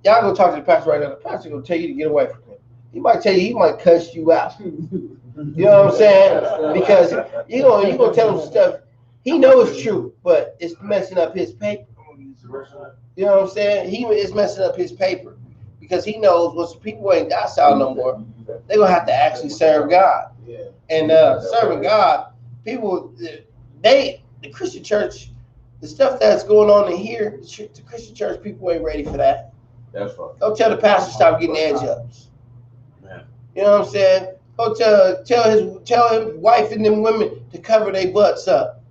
Y'all go talk to the pastor right now. The pastor gonna tell you to get away from him. He might tell you, he might cuss you out. You know what I'm saying? Because you gonna tell him stuff he knows it's true, but it's messing up his paper. You know what I'm saying? It's messing up his paper because he knows once people ain't docile no more, they're gonna have to actually serve God. And serving God, people the Christian church, the stuff that's going on in here, the Christian church people ain't ready for that. That's right. Go tell the pastor stop getting edge ups. Man. You know what I'm saying? Go tell his wife and them women to cover their butts up.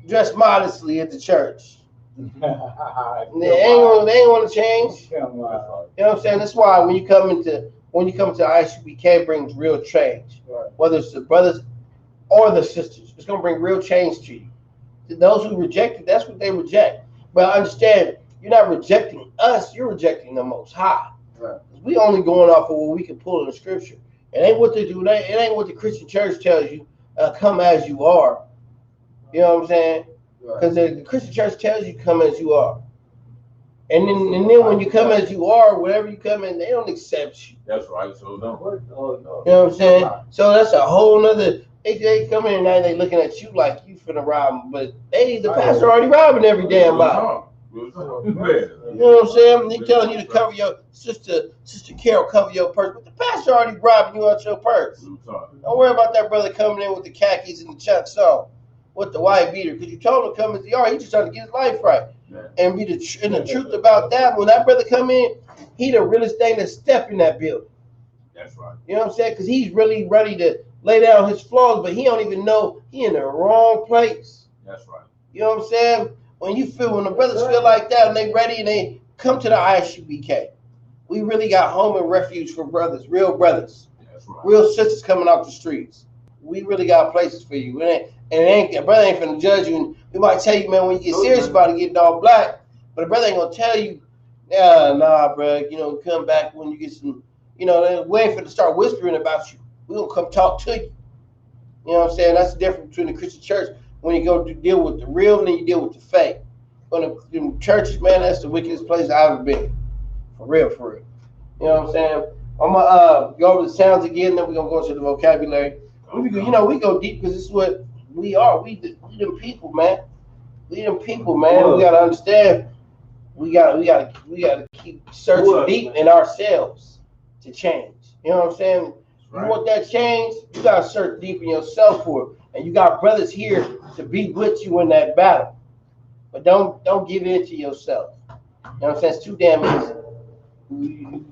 Dress modestly at the church. They ain't want to change. You know what I'm saying? That's why when you come into Isupk brings real change. Whether it's the brothers or the sisters, it's gonna bring real change to you. To those who reject it, that's what they reject. But understand, you're not rejecting us, you're rejecting the Most High. Right. We only going off of what we can pull in the scripture. It ain't what they do. It ain't what the Christian church tells you. Come as you are. You know what I'm saying? Because the Christian church tells you come as you are. And then when you come as you are, whatever you come in, they don't accept you. That's right. So don't. You know what I'm saying? So that's a whole nother. They come in and now they looking at you like you finna rob them, but the pastor already robbing every damn body. You know what I'm saying? He telling you to cover your sister Carol, cover your purse, but the pastor already robbing you out your purse. Don't worry about that brother coming in with the khakis and the chucks on, with the white beater, because you told him to come as he are. He just trying to get his life right. And be the truth about that, when that brother come in, he the realest thing to step in that building. That's right. You know what I'm saying? Because he's really ready to lay down his flaws, but he don't even know he in the wrong place. That's right. You know what I'm saying? When the brothers feel like that and they ready and they come to the Isupk, we really got home and refuge for brothers, real brothers. That's right. Real sisters coming out the streets. We really got places for you. A brother ain't finna judge you. And we might tell you, man, when you get serious about it, getting all black, but a brother ain't gonna tell you, nah, bro, come back when you get some, we ain't finna start whispering about you. We gonna come talk to you. You know what I'm saying? That's the difference between the Christian church when you go to deal with the real and then you deal with the fake. When the churches, man, that's the wickedest place I've ever been. For real. You know what I'm saying? I'm gonna go over the sounds again, then we're gonna go to the vocabulary. We go deep because this is what we are. We them people, man. We them people, man. We gotta understand. We gotta keep searching deep in ourselves to change. You know what I'm saying? Right. You want that change? You gotta search deep in yourself for it. And you got brothers here to be with you in that battle. But don't give in to yourself. You know what I'm saying? It's too damn easy.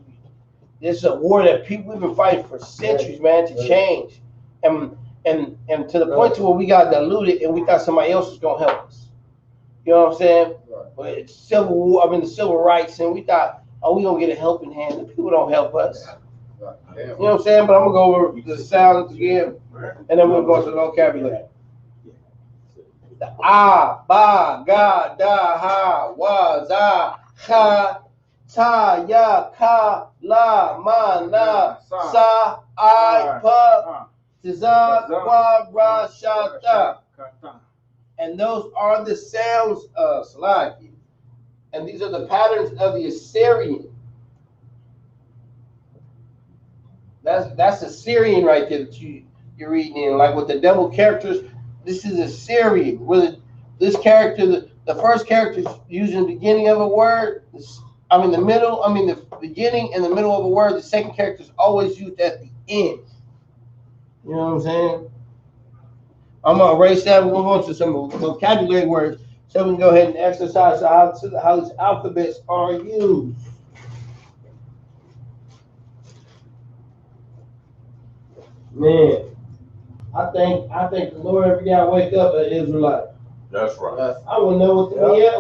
This is a war that we've been fighting for centuries, man, to change. And to the point to where we got diluted and we thought somebody else was gonna help us. You know what I'm saying? But it's the civil rights, and we thought, we gonna get a helping hand. The people don't help us. You know what I'm saying? But I'm gonna go over the sounds again, and then we'll go to the vocabulary. The ba, ga, da, ha, wa, za, ha, ta, ya, ka, la, ma, na, sa, I, pa, tiza, wa, ra, sha, ta. And those are the sounds of Salaki. And these are the patterns of the Assyrian. That's Assyrian right there that you're reading in. Like with the double characters, this is Assyrian. With this character, the first character is used in the beginning of a word. The beginning and the middle of a word. The second character is always used at the end. You know what I'm saying? I'm going to erase that. We're going to some vocabulary words so we can go ahead and exercise how these alphabets are used. Man, I think the Lord every day I wake up an Israelite. That's right. I wouldn't know what to be at.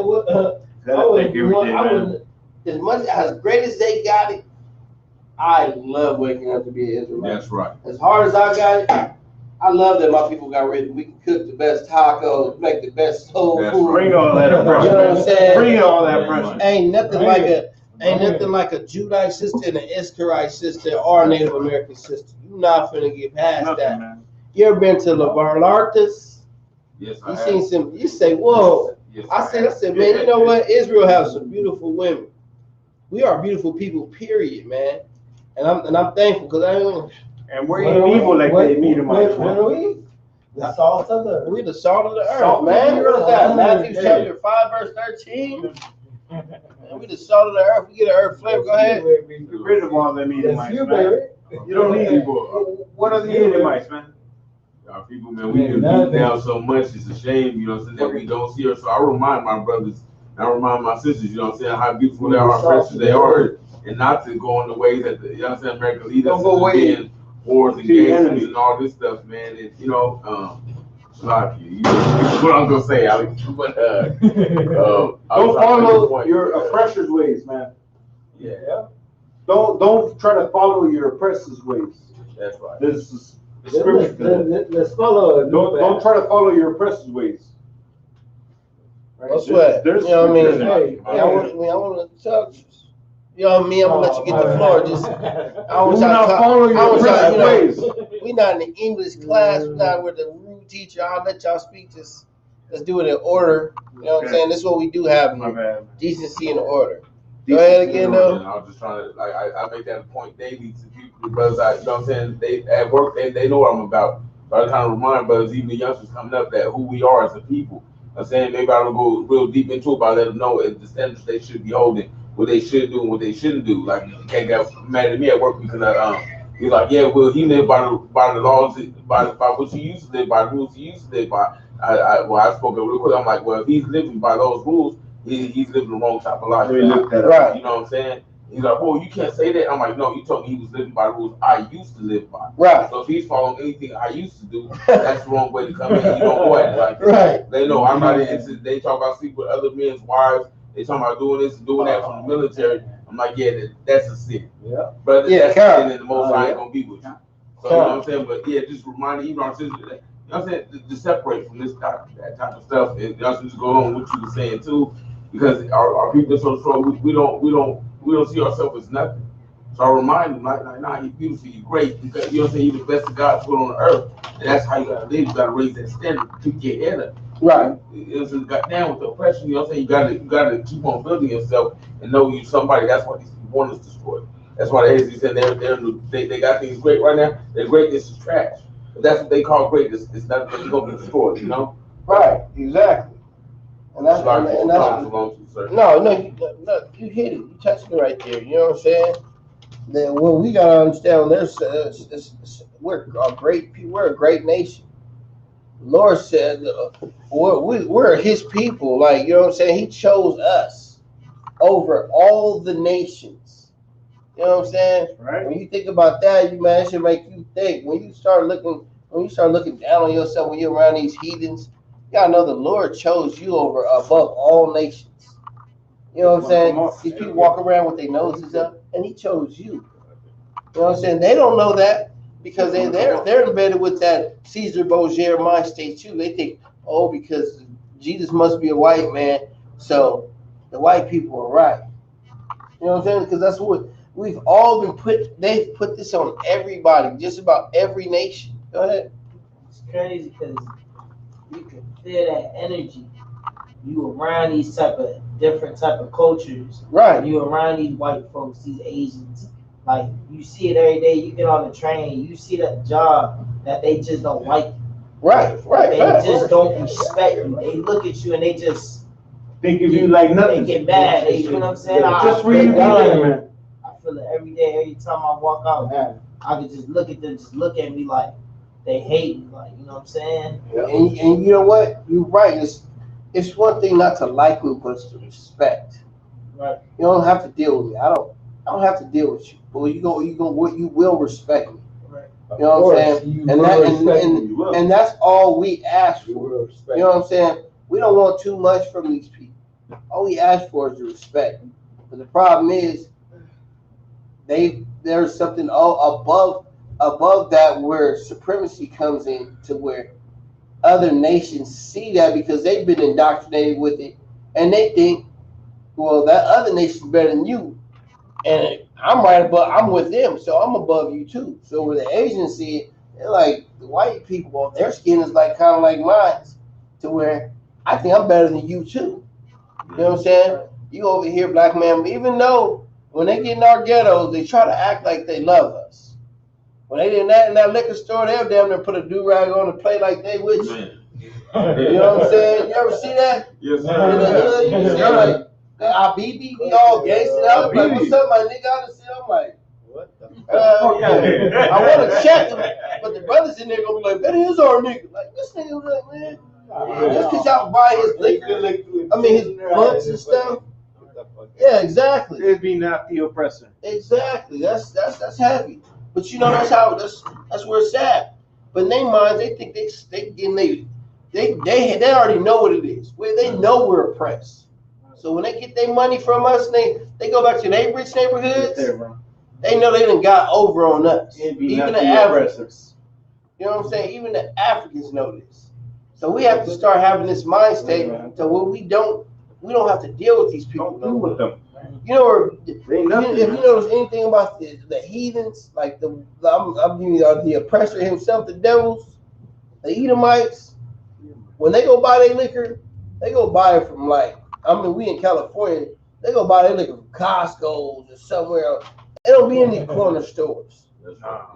I wouldn't. As much as great as they got it, I love waking up to be an Israelite. That's right. As hard as I got it, I love that my people got ready. We can cook the best tacos, make the best soul food. Bring all that pressure. You know what I'm saying? Bring all that pressure. Ain't nothing like a Judite sister and an Iskarite sister or a Native American sister. You're not finna get past that. Man. You ever been to Lavarlartis? Yes, I you have. seen some? You say, whoa. Yes, I said, man, you know what? Israel has some beautiful women. We are beautiful people, period, man. And I'm thankful because and we're even evil like they meet them. What are we? The salt of the We the salt of the earth, man. What is that? Matthew chapter 5, verse 13. Man, we the salt of the earth. We get an earth flavor. Go ahead. Get rid of all them Edomites, man. You don't need people. What are the Edomites, man? Our people, man, we get beat down so much. It's a shame, you know what I'm saying, that we don't see her. So I remind my brothers, I remind my sisters, you know what I'm saying, how beautiful they are, how precious they are, and not to go in the ways that the, you know what I'm saying, American leaders in wars and games and all this stuff, man. And, you know, like you what I'm gonna say, Alex. But don't follow your oppressor's ways, man. Yeah. Don't try to follow your oppressor's ways. That's right. This is scripture. Let's follow. Don't try to follow your oppressor's ways. What's what? You know what I mean? Hey, I want to talk. You know what I mean? I'm gonna let you get the floor. Just I want y'all to follow your oppressor's ways. We not in the English class. We not with the rude teacher. I'll let y'all speak. Just let's do it in order. You know what I'm saying? This is what we do have here. Decency and order. Go ahead again, though. I was just trying to, like, I make that a point daily to people, the brothers out, you know what I'm saying? They at work, they know what I'm about. So I kind of remind brothers, even the youngsters coming up, that who we are as a people. I'm saying maybe I don't go real deep into it, but I let them know the standards they should be holding, what they should do and what they shouldn't do. Like, you can't get mad at me at work because he's like, yeah, well, he lived by the laws, by what you used to live, by the rules you used to live by. I spoke real quick. I'm like, well, if he's living by those rules, he's living the wrong type of life. Right. You know what I'm saying? He's like, oh, you can't say that. I'm like, no, you told me he was living by the rules I used to live by. Right. So if he's following anything I used to do, that's the wrong way to come in. You don't go at it like that. Right. They know I'm not into. They talk about sleeping with other men's wives. They talking about doing this and doing that from the military. I'm like, yeah, that's a sin. Yeah. But that's a sin, and the most I ain't gonna be with you. So you know what I'm saying? But yeah, just reminding even our sisters that, you know what I'm saying, to separate from this type of stuff. And y'all should just go on what you were saying too, because our people are so strong. We don't see ourselves as nothing. So I remind them, like, nah, you're beautiful, you're great, because you know what I'm saying, you're the best of God put on the earth, and that's how you gotta live. You gotta raise that standard to get ahead of it. Right. It's got down with the oppression. You know what I'm saying? You gotta keep on building yourself and know you're somebody. That's why these people want us destroyed. That's why they said they got things great right now. Their greatness is trash. If that's what they call greatness, it's not gonna be destroyed. You know? Right. Exactly. And that's no, you hit it. You touched it right there. You know what I'm saying? Then what we gotta understand, we're a great people. We're a great nation. The Lord said we're His people. Like, you know what I'm saying? He chose us over all the nations. You know what I'm saying? Right. When you think about that, it should make you think. When you start looking down on yourself, when you're around these heathens, you gotta know the Lord chose you above all nations. You know what I'm saying? These people walk around with their noses up, and He chose you. You know what I'm saying? They don't know that because they're embedded with that Caesar Borgia mind state too. They think, oh, because Jesus must be a white man, so the white people are right. You know what I'm saying? Because that's what we've all been put. They've put this on everybody, just about every nation. Go ahead. It's crazy because you can feel that energy. You around these different type of cultures. Right. You around these white folks, these Asians. Like, you see it every day. You get on the train. You see that job that they just don't like you. Right. They just don't respect you. They look at you and they just think of you like nothing. They get mad. You know what I'm saying? Just for you, man. I feel it every day. Every time I walk out, I can just look at them. Just look at me like they hate me. Like, you know what I'm saying? Yeah. And you know what? You're right. It's one thing not to like me, but to respect. Right. You don't have to deal with me. I don't have to deal with you. But you will respect me. Right. You know what I'm saying? And that's all we ask for. You know what I'm saying? We don't want too much from these people. All we ask for is the respect. But the problem is, there's something above that where supremacy comes in, to where other nations see that because they've been indoctrinated with it, and they think, well, that other nation's better than you, and I'm with them, so I'm above you too. So where the Asians see it, they're like, the white people, their skin is like kind of like mine, to where I think I'm better than you too. You know what I'm saying? You over here, black man, even though when they get in our ghettos, they try to act like they love us. When they in that liquor store, they'll damn near put a do-rag on and play like they with you. You know what I'm saying? You ever see that? Yes, sir. In the hood, you see like the Abibi, we all gangster out. Like, what's up, my nigga? I just see, I'm like, what the I want to check them, but the brothers in there gonna be like, that is our nigga. Like, this nigga was like, man, just because y'all buy his liquor, I mean his blunts and stuff. Yeah, exactly. It'd be not the oppressor. Exactly. That's heavy. But you know that's where it's at. But in their minds, they think they already know what it is. They know we're oppressed. So when they get their money from us, and they go back to their rich neighborhoods, they know they done got over on us. Even the Africans. You know what I'm saying? Even the Africans know this. So we have to start having this mind state to where we don't have to deal with these people. Don't deal with them. You know, if you notice anything about the heathens, like I'm giving you the oppressor himself, the devils, the Edomites, when they go buy their liquor, they go buy it from we in California, they go buy their liquor from Costco's or somewhere else. They don't be in these corner stores.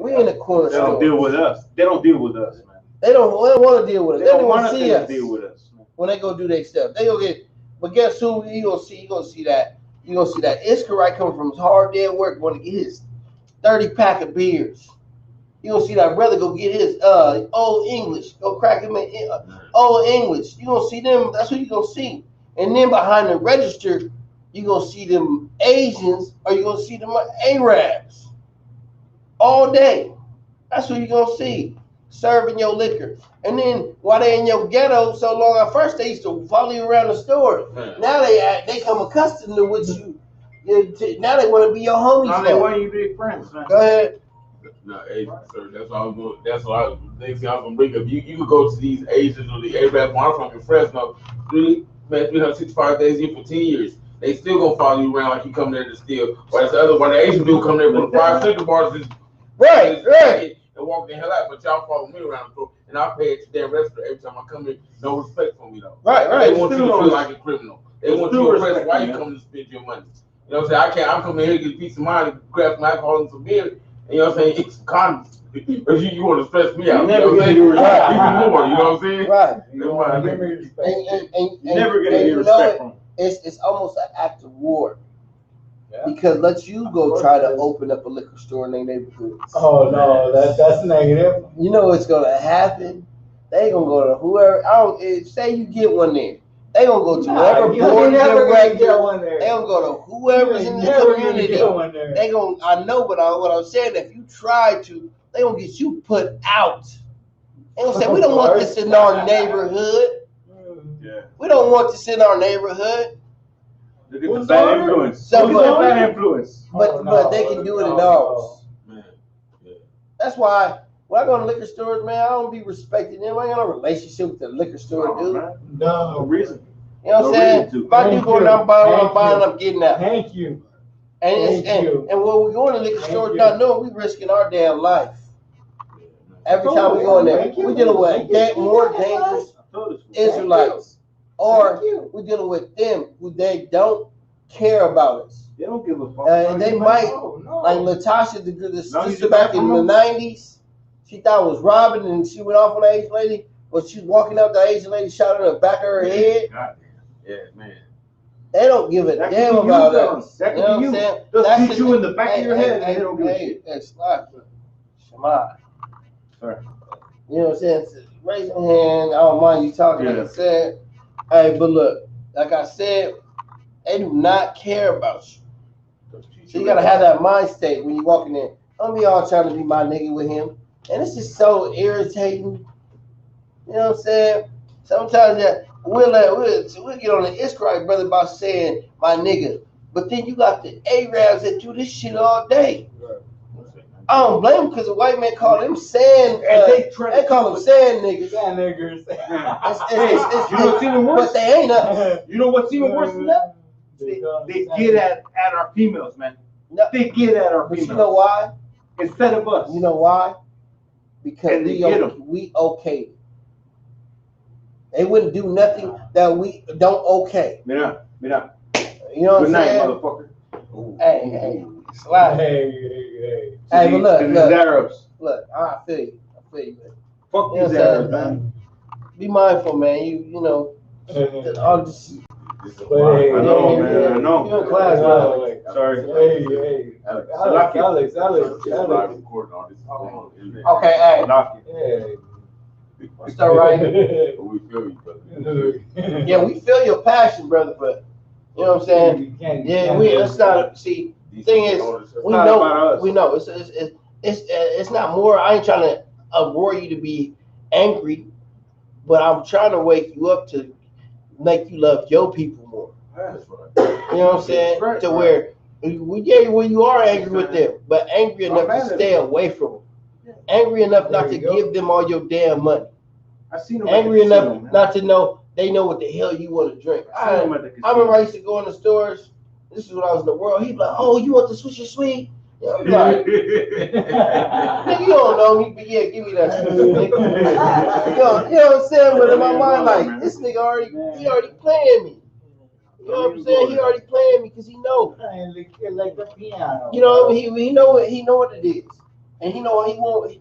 We in the corner stores. They don't deal with us. They don't deal with us, man. They don't want to deal with us. They don't want to see us. Deal with us when they go do their stuff. They go get. But guess who you gonna see? You gonna see that Isupk coming from his hard day at work, going to get his 30-pack of beers. You gonna see that brother go get his Old English, go crack him in Old English. You gonna see them. That's what you gonna see. And then behind the register, you gonna see them Asians, or you gonna see them Arabs all day. That's what you gonna see, serving your liquor. And then while they in your ghetto so long, at first they used to follow you around the store. Now they come accustomed to what you. Now they want to be your homies. Now they want you to be friends, man. Go ahead. No, sir, that's what I was going. That's what I was gonna bring up. You can go to these Asians or the Arabs. When I'm from in Fresno, really, man, 365 days a year for 10 years. They still gonna follow you around like you come there to steal. Whereas the Asian dude come there with 5 cigar bars and and walk the hell out. But y'all follow me around the store, and I pay at your damn restaurant every time I come here. No respect for me though. Right. They want you to feel like a criminal. They want you to respect why you come to spend your money. You know what I'm saying? I'm coming here to get a piece of mind and grab some alcohol and some beer. And you know what I'm saying? It's condoms. Because you want to stress me out. You know what I'm saying? Even more, you know what I'm saying? Right. You're never going to get respect from them. It's almost an act of war. Yeah. Because let's you go try to open up a liquor store in their neighborhood. Oh, no, that's negative. You know what's going to happen? They going to go to whoever. Say you get one there. They gonna go to whoever board director. They gonna go to whoever's in the community. They gonna. I know, but what I'm saying, if you try to, they gonna get you put out. They gonna say, we don't want this in our neighborhood. Yeah. We don't want this in our neighborhood. They get the bad influence. Bad influence. But they can do it in ours. That's why. When I go to liquor stores, man, I don't be respecting them. I ain't got no relationship with the liquor store, dude. No reason. You know what I'm saying? If I do go down buying, I'm getting out. Thank you. And when we go in the liquor store, not knowing we risking our damn life. Every time we go in there, we dealing with more dangerous Israelites, or we dealing with them who they don't care about us. They don't give a fuck. And they might, like Latasha, the sister back in the 90s. She thought it was robbing, and she went off on the Asian lady. But she was walking out, the Asian lady shot her in the back of her head. Yeah, man. They don't give a damn about us. That could be you. They'll shoot you in the back of your head, and they don't give a shit. That's like Shema. Sorry. You know what I'm saying? Raise your hand. I don't mind you talking. Like I said, hey, but look, like I said, they do not care about you. So you gotta have that mind state when you walking in. Don't be all trying to be my nigga with him. And it's just so irritating. You know what I'm saying? Sometimes we'll get on the Israelite brother about saying my nigga, but then you got the Arabs that do this shit all day. I don't blame them because the white man call them sand. They call them sand niggas. Sand niggers. You know what's even worse? But they ain't us. You know what's even worse than that? They get at our females, man. No. They get at our But females. you know why? Instead of us. You know why? Because And they get 'em. we okay. They wouldn't do nothing that we don't okay. Mira. You know what Good I'm night, saying? motherfucker. Hey, slide. Hey. Hey, but look, These Arabs. I feel you. Man. Fuck You know these what I'm Arabs, saying? man. Be mindful, man. You know, all this. I know, man. I know. You're in class, man. Sorry. Hey. Alex. Okay, hey, Hey. it's all right. We feel you, brother. Yeah, we feel your passion, brother, but you know what I'm saying? Yeah, it's not. See, the thing is, we know. It's not more. I ain't trying to roar you to be angry, but I'm trying to wake you up to make you love your people more. That's right. You know what I'm saying? Right, to right. where you are angry with them, but angry enough to stay away from them. Angry enough not to give them all your damn money. I seen them Angry at the casino, enough man. not to know they know what the hell you want to drink. I seen them at the casino. I remember I used to go in the stores. This is when I was in the world. He'd be like, "Oh, you want the Swisher Sweet?" Yeah, I'm like, nigga, you don't know me, but yeah, give me that Swisher, nigga. You know what I'm saying? But in my mind, like, this nigga already playing me. You know what I'm saying? He already playing me because he know. Like the piano. You know, he know what it is, and he know what he want.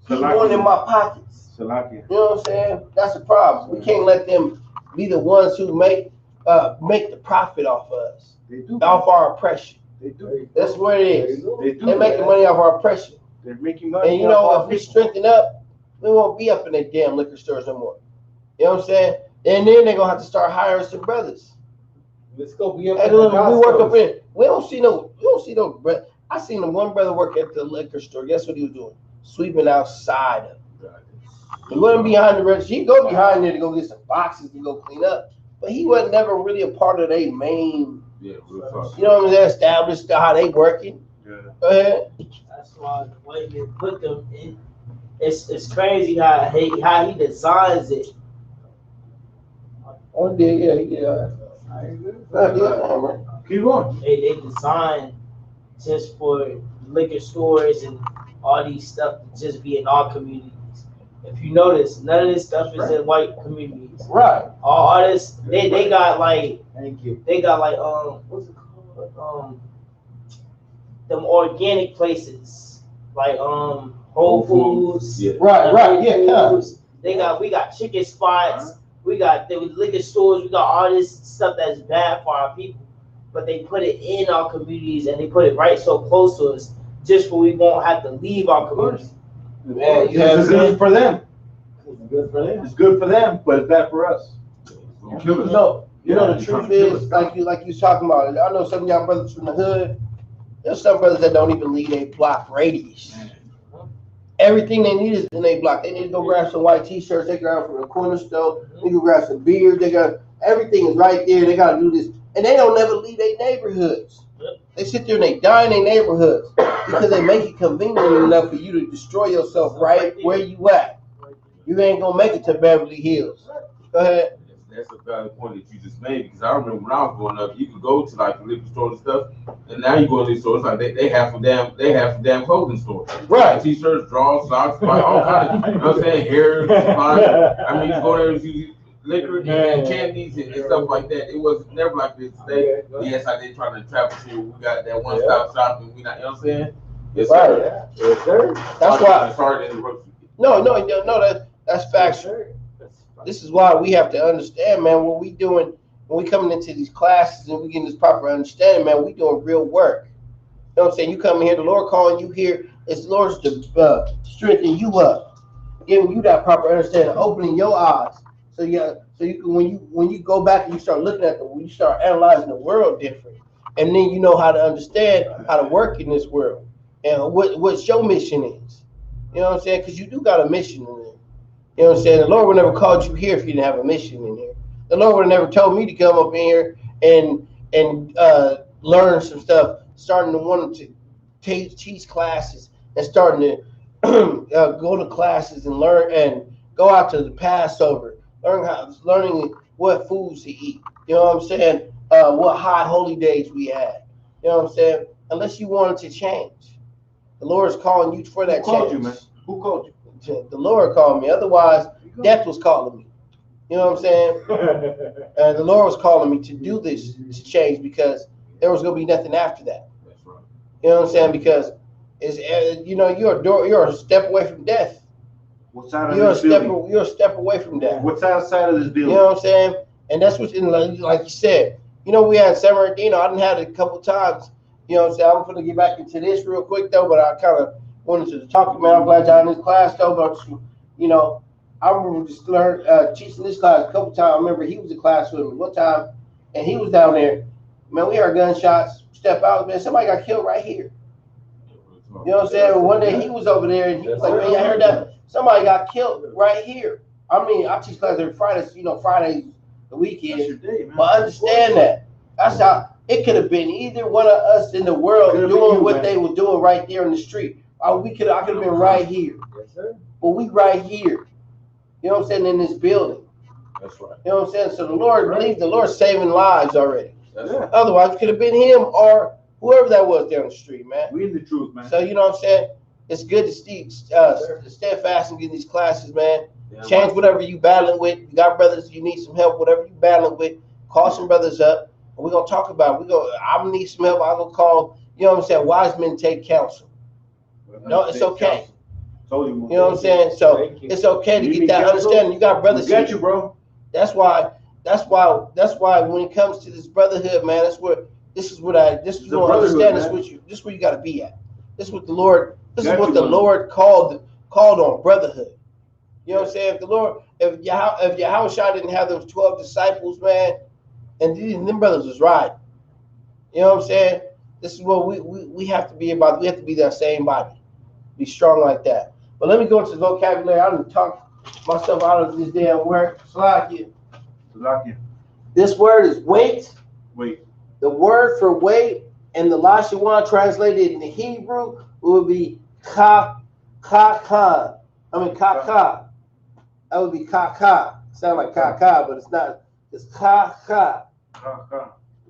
He want in my pockets. You know what I'm saying? That's the problem. We can't let them be the ones who make the profit off of us, off our oppression. They do. That's what it is. They do. They're making money off our oppression. They're making money. And you know, if we strengthen up, we won't be up in that damn liquor stores no more. You know what I'm saying? And then they're gonna have to start hiring some brothers. Let's go be up Hey, in the look, we work up Costco's. in. We don't see no. I seen the one brother work at the liquor store. Guess what he was doing? Sweeping outside of. He wasn't behind the register. He'd go behind there to go get some boxes to go clean up. But he wasn't never really a part of their main. Yeah, real talk. You know what I'm saying? Established how they working. Yeah. Go ahead. That's why the way they put them in, it's crazy how he designs it. Oh, yeah, he did. Keep going. They design just for liquor stores and all these stuff to just be in our communities. If you notice, none of this stuff is in white communities. Right. All this, they got like, Thank you. they got like what's it called? Them organic places like Whole Foods. Yeah. Right. Yeah. Foods. We got chicken spots. We got the liquor stores. We got all this stuff that's bad for our people, but they put it in our communities and they put it right so close to us, just so we won't have to leave our community. Man, It's good for them. It's good for them. It's good for them, but it's bad for us. You know the truth is, like you was talking about. I know some of y'all brothers from the hood. There's some brothers that don't even leave a block radius. Everything they need is in a block. They need to go grab some white t-shirts. They grab from the corner store. They go grab some beer. They got everything is right there. They gotta do this, and they don't never leave their neighborhoods. They sit there and they die in their neighborhoods because they make it convenient enough for you to destroy yourself right where you at. You ain't gonna make it to Beverly Hills. Go ahead. That's a valid point that you just made, because I remember when I was growing up, you could go to like the liquor store and stuff, and now you go to these stores like they have some damn clothing stores. Right. T-shirts, drawers, socks, like all kinds of, you know what I'm saying, hair supplies. I mean, you go there and see liquor and candies and stuff like that. It was never like this today. Yes, I did trying to trap with you. We got that one-stop shop, and we not, you know what I'm saying? Yes, sir. Yes, sir. That's why. Sorry to interrupt you. No, that's factual. This is why we have to understand, man, what we doing when we coming into these classes and we getting this proper understanding, man, we doing real work. You know what I'm saying? You come in here, the Lord calling you here, it's the Lord's to strengthen you up, giving you that proper understanding, opening your eyes. So you can when you go back and you start looking at you start analyzing the world different. And then you know how to understand how to work in this world and what your mission is. You know what I'm saying? Because you do got a mission in there. You know what I'm saying? The Lord would never called you here if you didn't have a mission in here. The Lord would have never told me to come up in here and learn some stuff, starting to want to teach classes and starting to go to classes and learn and go out to the Passover, learning what foods to eat. You know what I'm saying? What high holy days we had. You know what I'm saying? Unless you wanted to change, the Lord is calling you for that Who called change. you, man? Who called you? The Lord called me. Otherwise, death was calling me. You know what I'm saying? The Lord was calling me to do this to change because there was going to be nothing after that. That's right. You know what I'm saying? Because it's you're a step away from death. What side of You're this building? you're a step away from death. What's outside of this You building? know what I'm saying? And that's what, like you said, we had San Bernardino. I done had it a couple times. You know what I'm saying? I'm going to get back into this real quick, though, but I kind of wanted to talk, man. I'm glad y'all in this class, though, but, I remember just teaching this class a couple times. I remember he was in class with me one time, and he was down there. Man, we heard gunshots, step out, man. Somebody got killed right here. You know what I'm saying? One day he was over there, and he was like, man, y'all heard that? Somebody got killed right here. I mean, I teach class every Friday, Fridays the weekend. That's your day, man. But understand that. That's how it could have been either one of us in the world doing what they were doing right there in the street. I could have been right here. Yes, sir. But we right here. You know what I'm saying? In this building. That's right. You know what I'm saying? So the Lord believes the Lord's saving lives already. That's right. Otherwise, it could have been him or whoever that was down the street, man. We in the truth, man. So you know what I'm saying? It's good to stay steadfast and get these classes, man. Yeah, Change whatever you battling with. You got brothers, you need some help, whatever you battling with, call some brothers up. And we're gonna talk about it. I'm gonna need some help. I'm gonna call, you know what I'm saying, wise men take counsel. No, it's okay. Told you. You know what I'm saying? So it's okay to get that understanding. You got brothers. We got you, bro. That's why when it comes to this brotherhood, man, this is what you understand. This is where you gotta be at. This is what the Lord Lord called on brotherhood. You know what I'm saying? If Yahushua didn't have those 12 disciples, man, and them brothers was riding. You know what I'm saying? This is what we have to be about. We have to be that same body. Be strong like that. But let me go into the vocabulary. I done talk myself out of this damn word. Salakia. This word is weight. Wait. The word for weight and the Lashawan translated in the Hebrew would be kaka. Kaka. That would be kaka. Sound like kaka, but it's not. It's kaka.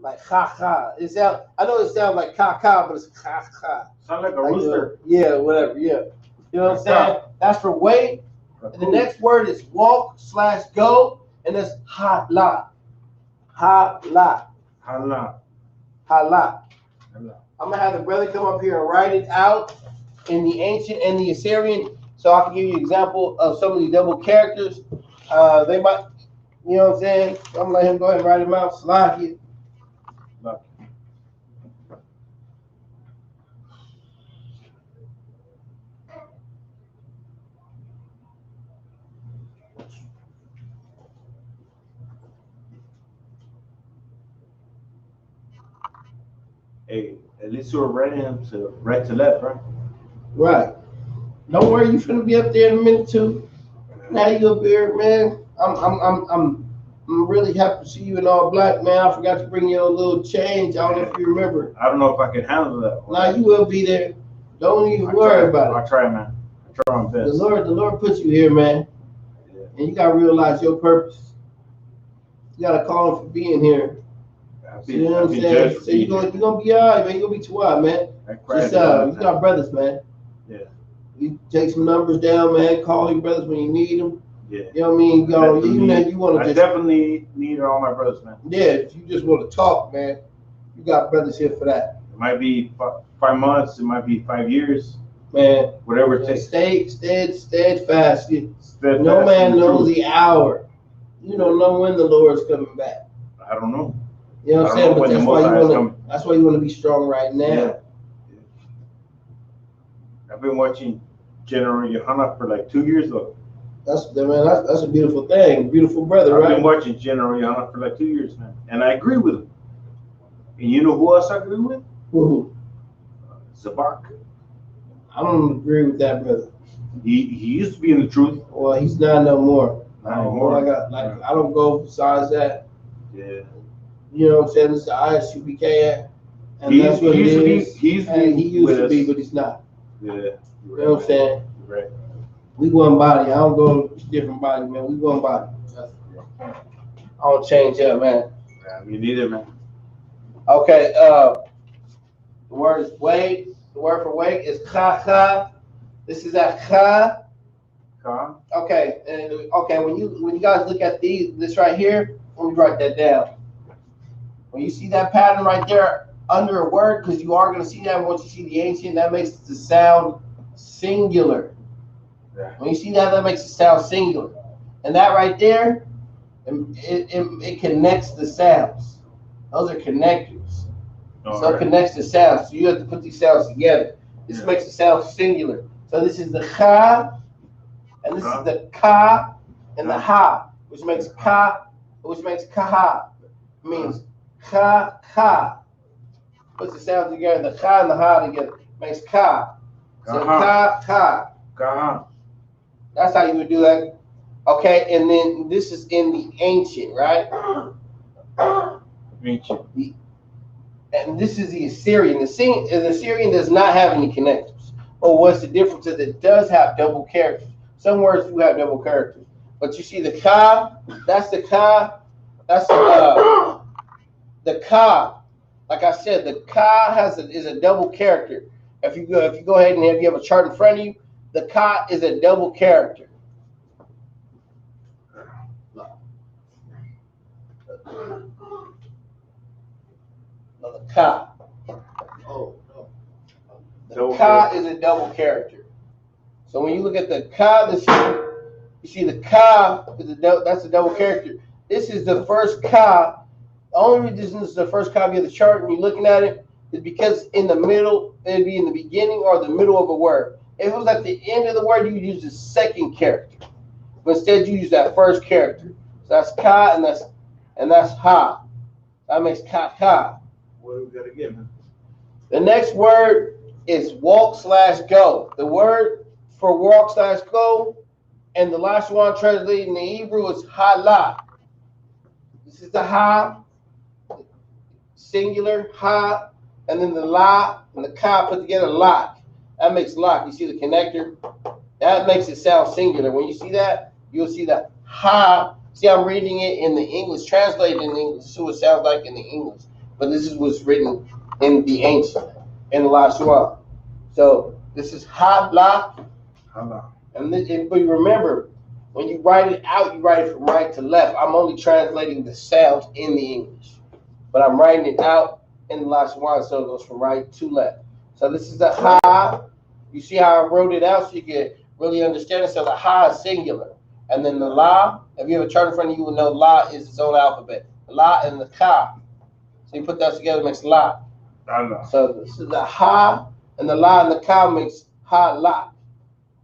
Like kaka. I know it sounds like kaka, but it's kaka. Sound like a rooster. Yeah, whatever. Yeah. You know what I'm saying? That's for weight. And the next word is walk/go, and that's hala. Hala. Hala. Hala. I'm gonna have the brother come up here and write it out in the ancient and the Assyrian, so I can give you an example of some of these double characters. They might, you know what I'm saying? So I'm gonna let him go ahead and write them out. Slahi. Hey, at least you were writing him to right to left, right? Right. Don't worry, you finna be up there in a minute too. Now you up here, man. I'm really happy to see you in all black, man. I forgot to bring you a little change. I don't know if you remember. I don't know if I can handle that. Now you will be there. Don't even worry about it. I'll try, man. I'll try my best. The Lord put you here, man. Yeah. And you gotta realize your purpose. You gotta call him for being here. You know what I'm saying? So you're gonna be all right, man. You're gonna be too hard, man. Just you got brothers, man. Yeah. You take some numbers down, man. Call your brothers when you need them. Yeah. You know what I mean? You want to I definitely need all my brothers, man. Yeah, if you just want to talk, man, you got brothers here for that. It might be 5 months. It might be 5 years. Man, whatever it takes. Stay steadfast. No man knows the hour. You don't know when the Lord's coming back. I don't know. You know what I'm saying? But that's why you want to be strong right now. Yeah. I've been watching General Yohana for like 2 years though. That's a beautiful thing. Beautiful brother, right? I've been watching General Yohana for like 2 years, man. And I agree with him. And you know who else I agree with? Who? Isupk. I don't agree with that brother. He used to be in the truth. Well, he's not no more. Not anymore. I don't go besides that. Yeah. You know what I'm saying? This is the ISUPK, and He that's what it used to be- is. he used to be and he used with to be, us. but he's not. Yeah. You know what I'm saying? You're right. We one body. I don't go to different bodies, man. We one body. I don't change up, man. Yeah, me neither, man. Okay, the word is wait. The word for wait is cha. This is a cha. Huh? Okay, and okay, when you guys look at this right here, let me write that down. When you see that pattern right there under a word, because you are going to see that once you see the ancient, that makes the sound singular. Yeah. When you see that, that makes it sound singular. And that right there, it connects the sounds. Those are connectors. So it connects the sounds. So you have to put these sounds together. This makes it sound singular. So this is the cha, and this is the ka, and the ha, which makes ka, which makes kaha. It means ka. Puts the sounds together, the cha and the ha together, makes ka. So ka. That's how you would do that. Okay, and then this is in the ancient, right? Ancient. And this is the Assyrian. The Assyrian does not have any connectors. But what's the difference is it does have double characters. Some words do have double characters. But you see the ka, that's the ka, that's the ka. Like I said, the ka is a double character. If you go ahead and if you have a chart in front of you, the ka is a double character. The ka. The ka is a double character. So when you look at the ka, you see the ka that's a double character. This is the first ka. The only reason this is the first copy of the chart and you're looking at it is because in the middle, it'd be in the beginning or the middle of a word. If it was at the end of the word, you would use the second character. But instead, you use that first character. So that's ka and that's ha. That makes ka. What do we got again? The next word is walk/go. The word for walk/go and the Lashawan translated in the Hebrew is hala. This is the ha, singular, ha, and then the la and the ka put together, lock. That makes lock. You see the connector? That makes it sound singular. When you see that, you'll see that ha. See, I'm reading it in the English, translated in English. This is what it sounds like in the English. But this is what's written in the ancient, in the Lashawan. So this is ha, la. But remember, when you write it out, you write it from right to left. I'm only translating the sounds in the English. But I'm writing it out in the Lashawan, so it goes from right to left. So this is the ha. You see how I wrote it out so you can really understand it? So the ha is singular. And then the la, if you have a chart in front of you, you will know la is its own alphabet. The la and the ka. So you put that together, it makes la. So this is the ha, and the la and the ka makes ha, la.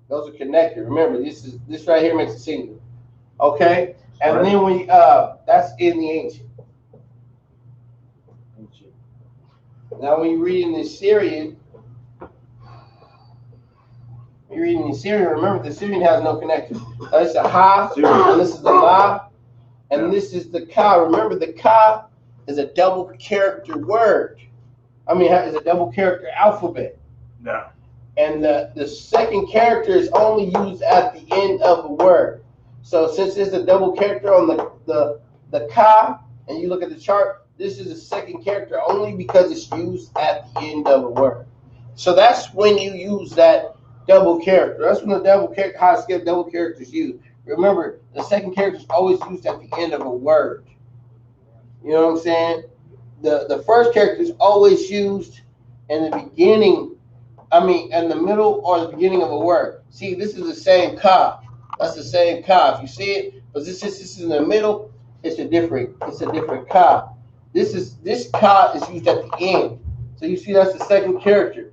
Those are connected. Remember, this right here makes a singular. Okay? And then when you, that's in the ancient. Now when you read in the Assyrian, remember the Assyrian has no connection. This is a ha, and this is the la, and this is the ka. Remember, the ka is a double character word. It's a double character alphabet. Yeah. And the second character is only used at the end of a word. So since there's a double character on the ka, and you look at the chart, this is the second character only because it's used at the end of a word. So that's when you use that double character. That's when the double character, how to skip double characters used. Remember, the second character is always used at the end of a word. You know what I'm saying? The first character is always used in the beginning, in the middle or the beginning of a word. See, this is the same ka. That's the same ka. If you see it, but this is in the middle, it's a different ka. This ka is used at the end. So you see that's the second character.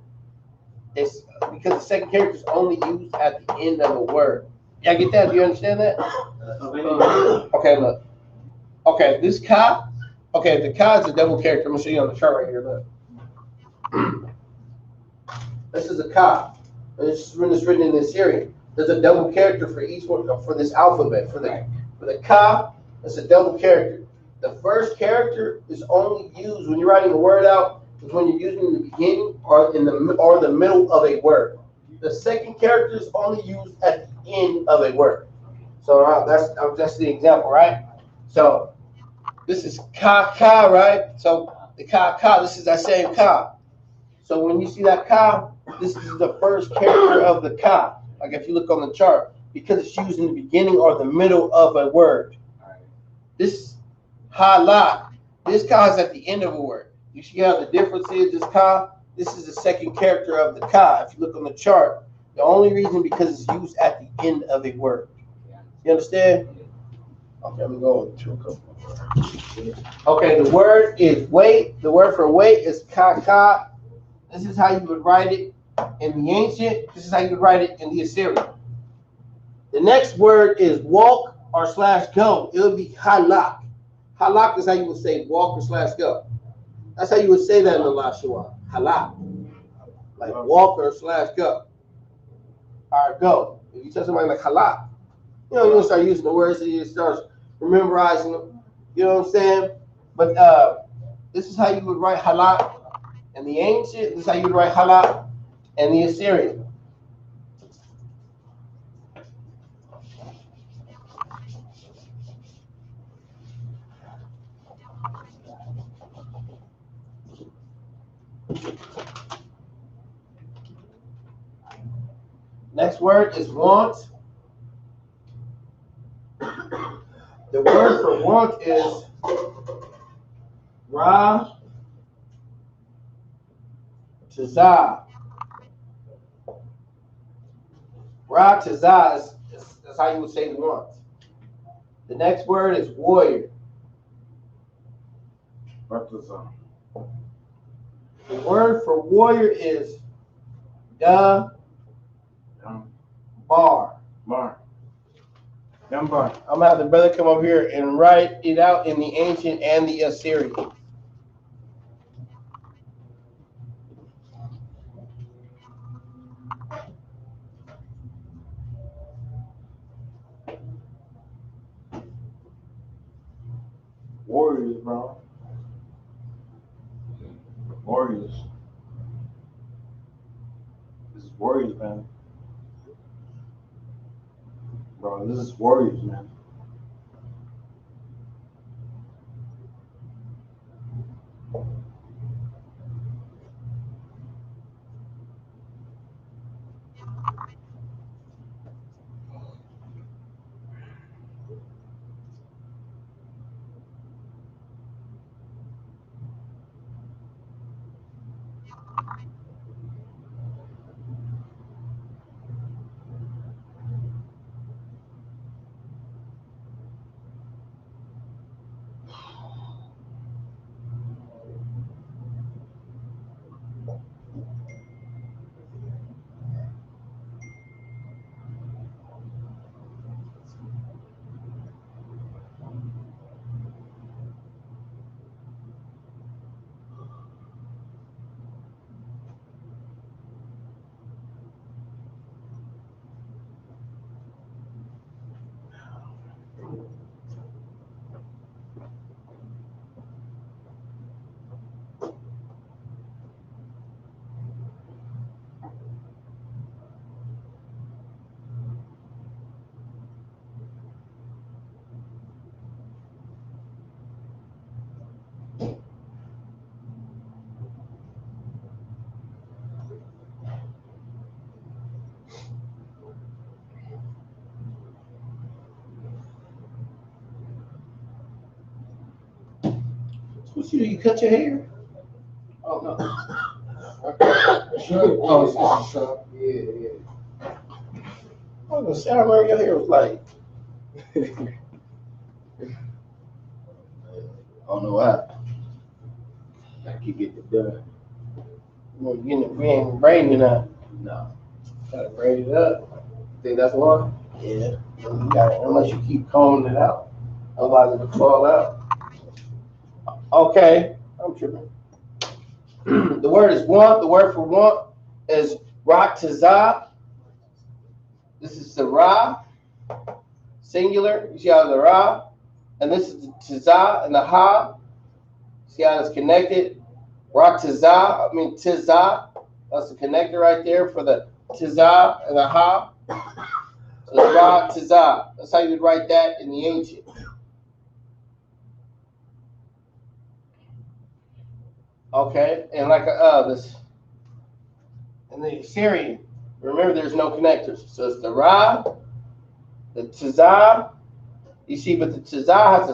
It's because the second character is only used at the end of a word. Y'all get that? Do you understand that? Okay, look. Okay, this ka. Okay, the ka is a double character. I'm gonna show you on the chart right here. Look. This is a ka. This is when it's written in the Assyrian. There's a double character for each one for this alphabet. For the ka, it's a double character. The first character is only used when you're writing a word out, is when you're using in the beginning or the middle of a word. The second character is only used at the end of a word. So that's the example, right? So this is ka, right? So the ka, this is that same ka. So when you see that ka, this is the first character of the ka. Like if you look on the chart, because it's used in the beginning or the middle of a word. This halak, this ka is at the end of a word. You see how the difference is? This is the second character of the ka. If you look on the chart, the only reason because it's used at the end of a word. You understand? Okay, I'm going to a couple more. Okay, the word is wait. The word for wait is ka. This is how you would write it in the ancient. This is how you would write it in the Assyrian. The next word is walk or / go. It would be halak. Halak is how you would say walk or / go. That's how you would say that in the Lashawan. Halak. Like walk or / go. All right, go. If you tell somebody like halak, you don't start using the words, you start memorizing them. You know what I'm saying? But this is how you would write halak in the ancient. This is how you would write halak in the Assyrian. Next word is want. The word for want is ra tazah. Ra tazah is how you would say want. The next word is warrior. The word for warrior is bar. I'm gonna have the brother come over here and write it out in the ancient and the Assyrian. Warriors, bro. Warriors. This is Warriors, man. Bro, this is Warriors, man. What you cut your hair? Oh no. Oh, it's just a yeah. I was gonna say, I remember your hair was like. I don't know what. I keep getting it done. We ain't braiding it up. No. Gotta braid it up. Think that's why? Yeah. Unless you keep combing it out. Otherwise it'll fall out. Okay, I'm tripping. The word is want. The word for want is raktazah. This is the Ra, singular. You see how the Ra, and this is the Tizah and the Ha. See how it's connected? Ra Tizah, Tizah. That's the connector right there for the Tizah and the Ha. So the Ra Tizah. That's how you would write that in the ancient. Okay, and like this in the Assyrian, remember there's no connectors. So it's the Ra, the Tizah. You see, but the Tizah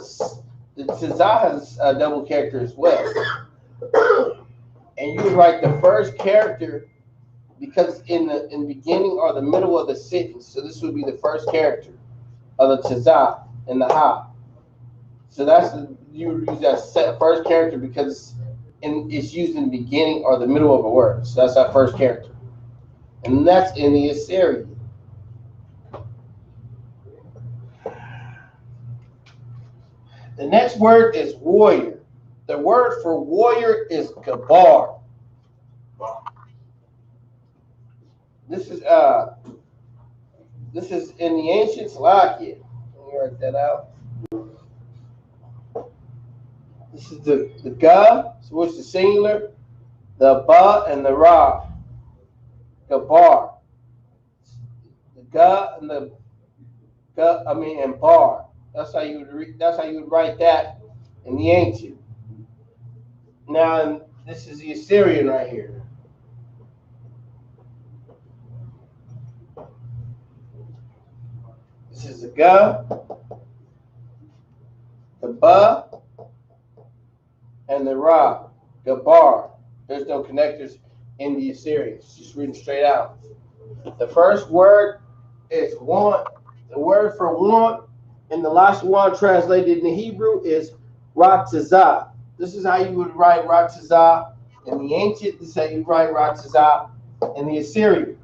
has a double character as well. And you would write the first character because in the beginning or the middle of the sentence. So this would be the first character of the Tizah and the Ha. So you would use that first character because it's used in the beginning or the middle of a word. So that's that first character. And that's in the Assyrian. The next word is warrior. The word for warrior is gabar. This is in the ancient Slovakia. Let me write that out. This is the ga, so what's the singular? The ba and the ra. Gabar. The ga and the and bar. That's how you would write that in the ancient. Now this is the Assyrian right here. This is the ga, the ba, and the ra. Gabar. There's no connectors in the Assyrian. It's just written straight out. The first word is want. The word for want in the Lashawan translated in the Hebrew is Ratazah. This is how you would write Ratazah in the ancient. This is how you write Ratazah in the Assyrian.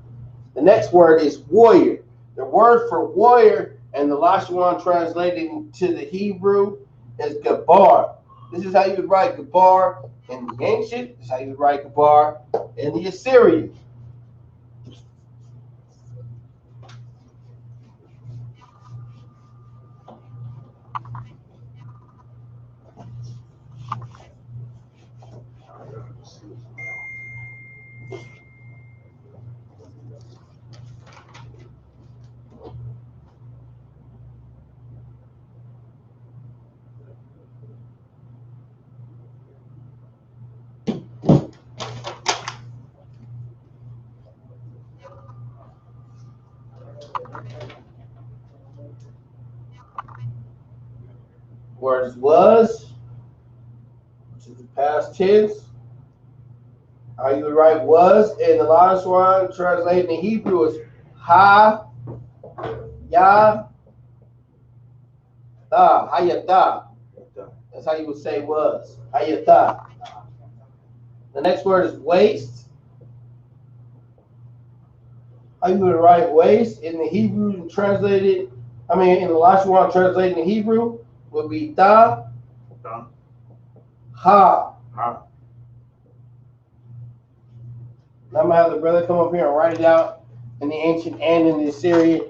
The next word is warrior. The word for warrior in the Lashawan translated into the Hebrew is Gabar. This is how you would write Gabar in the ancient. This is how you would write Gabar in the Assyrian. Words was, which is the past tense. How you would write was in the Lashawan translated in Hebrew is ha, ya, da, hayata. That's how you would say was, hayata. The next word is waste. How you would write waste in the Hebrew translated, in the Lashawan translated in Hebrew would be da, ha. Now I'm going to have the brother come up here and write it out in the ancient and in the Assyrian.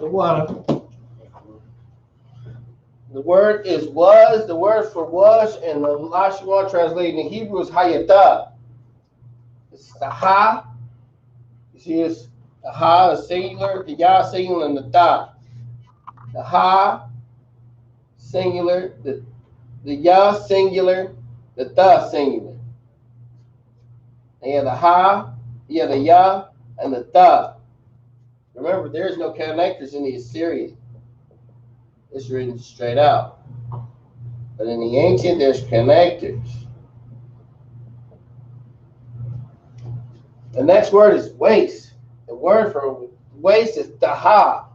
Water. The word is was. The word for was, and the Lashawan translated in Hebrew is hayatah. It's the ha. You see, it's the ha is singular, the ya singular, and the ta. The ha singular, the ya singular, the ta singular. And you have the ha, you have the ya, and the ta. Remember, there's no connectors in the Assyrian. It's written straight out. But in the ancient, there's connectors. The next word is waste. The word for waste is daha.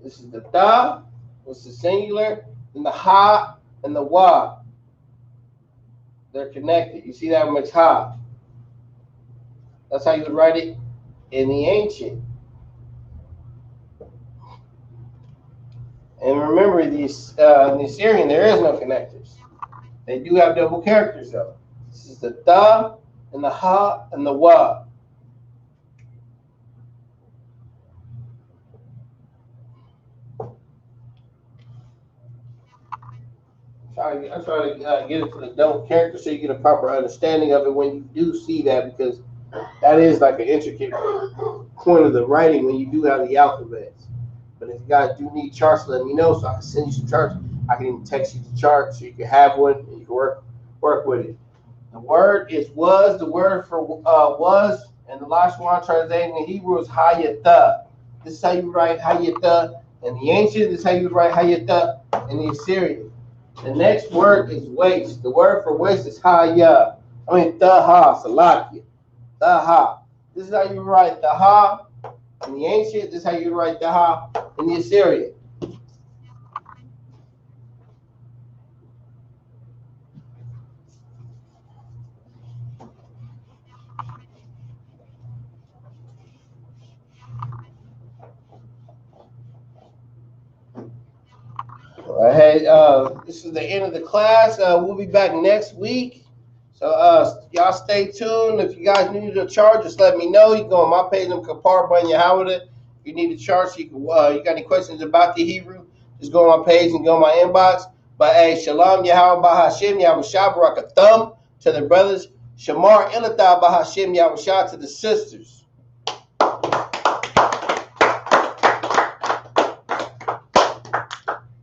This is the da, which is singular, and the ha and the wa. They're connected. You see that one makes ha. That's how you would write it in the ancient. And remember, in the Assyrian, there is no connectors. They do have double characters, though. This is the da and the ha and the wa. I try to get it to the double character so you get a proper understanding of it when you do see that, because that is like an intricate point of the writing when you do have the alphabets. But if you guys do need charts, let me know so I can send you some charts. I can even text you the chart so you can have one and you can work with it. The word is was. The word for was, and the Lashawan translated in Hebrew is hayatah. This is how you write hayatah in the ancient. This is how you write hayatah in the Assyrian. The next word is waste. The word for waste is taha, salakia. Taha. This is how you write taha in the ancient. This is how you write taha in the Assyrian. Hey, this is the end of the class. We'll be back next week. So y'all stay tuned. If you guys need a chart, just let me know. You can go on my page, Kapar Banya Howard. If you need a chart, so you can. You got any questions about the Hebrew? Just go on my page and go on my inbox. But hey, Shalom Yahweh Bahashim Yahushua Barakathum to the brothers. Shamar Ilathah Bahashim Yahushua to the sisters.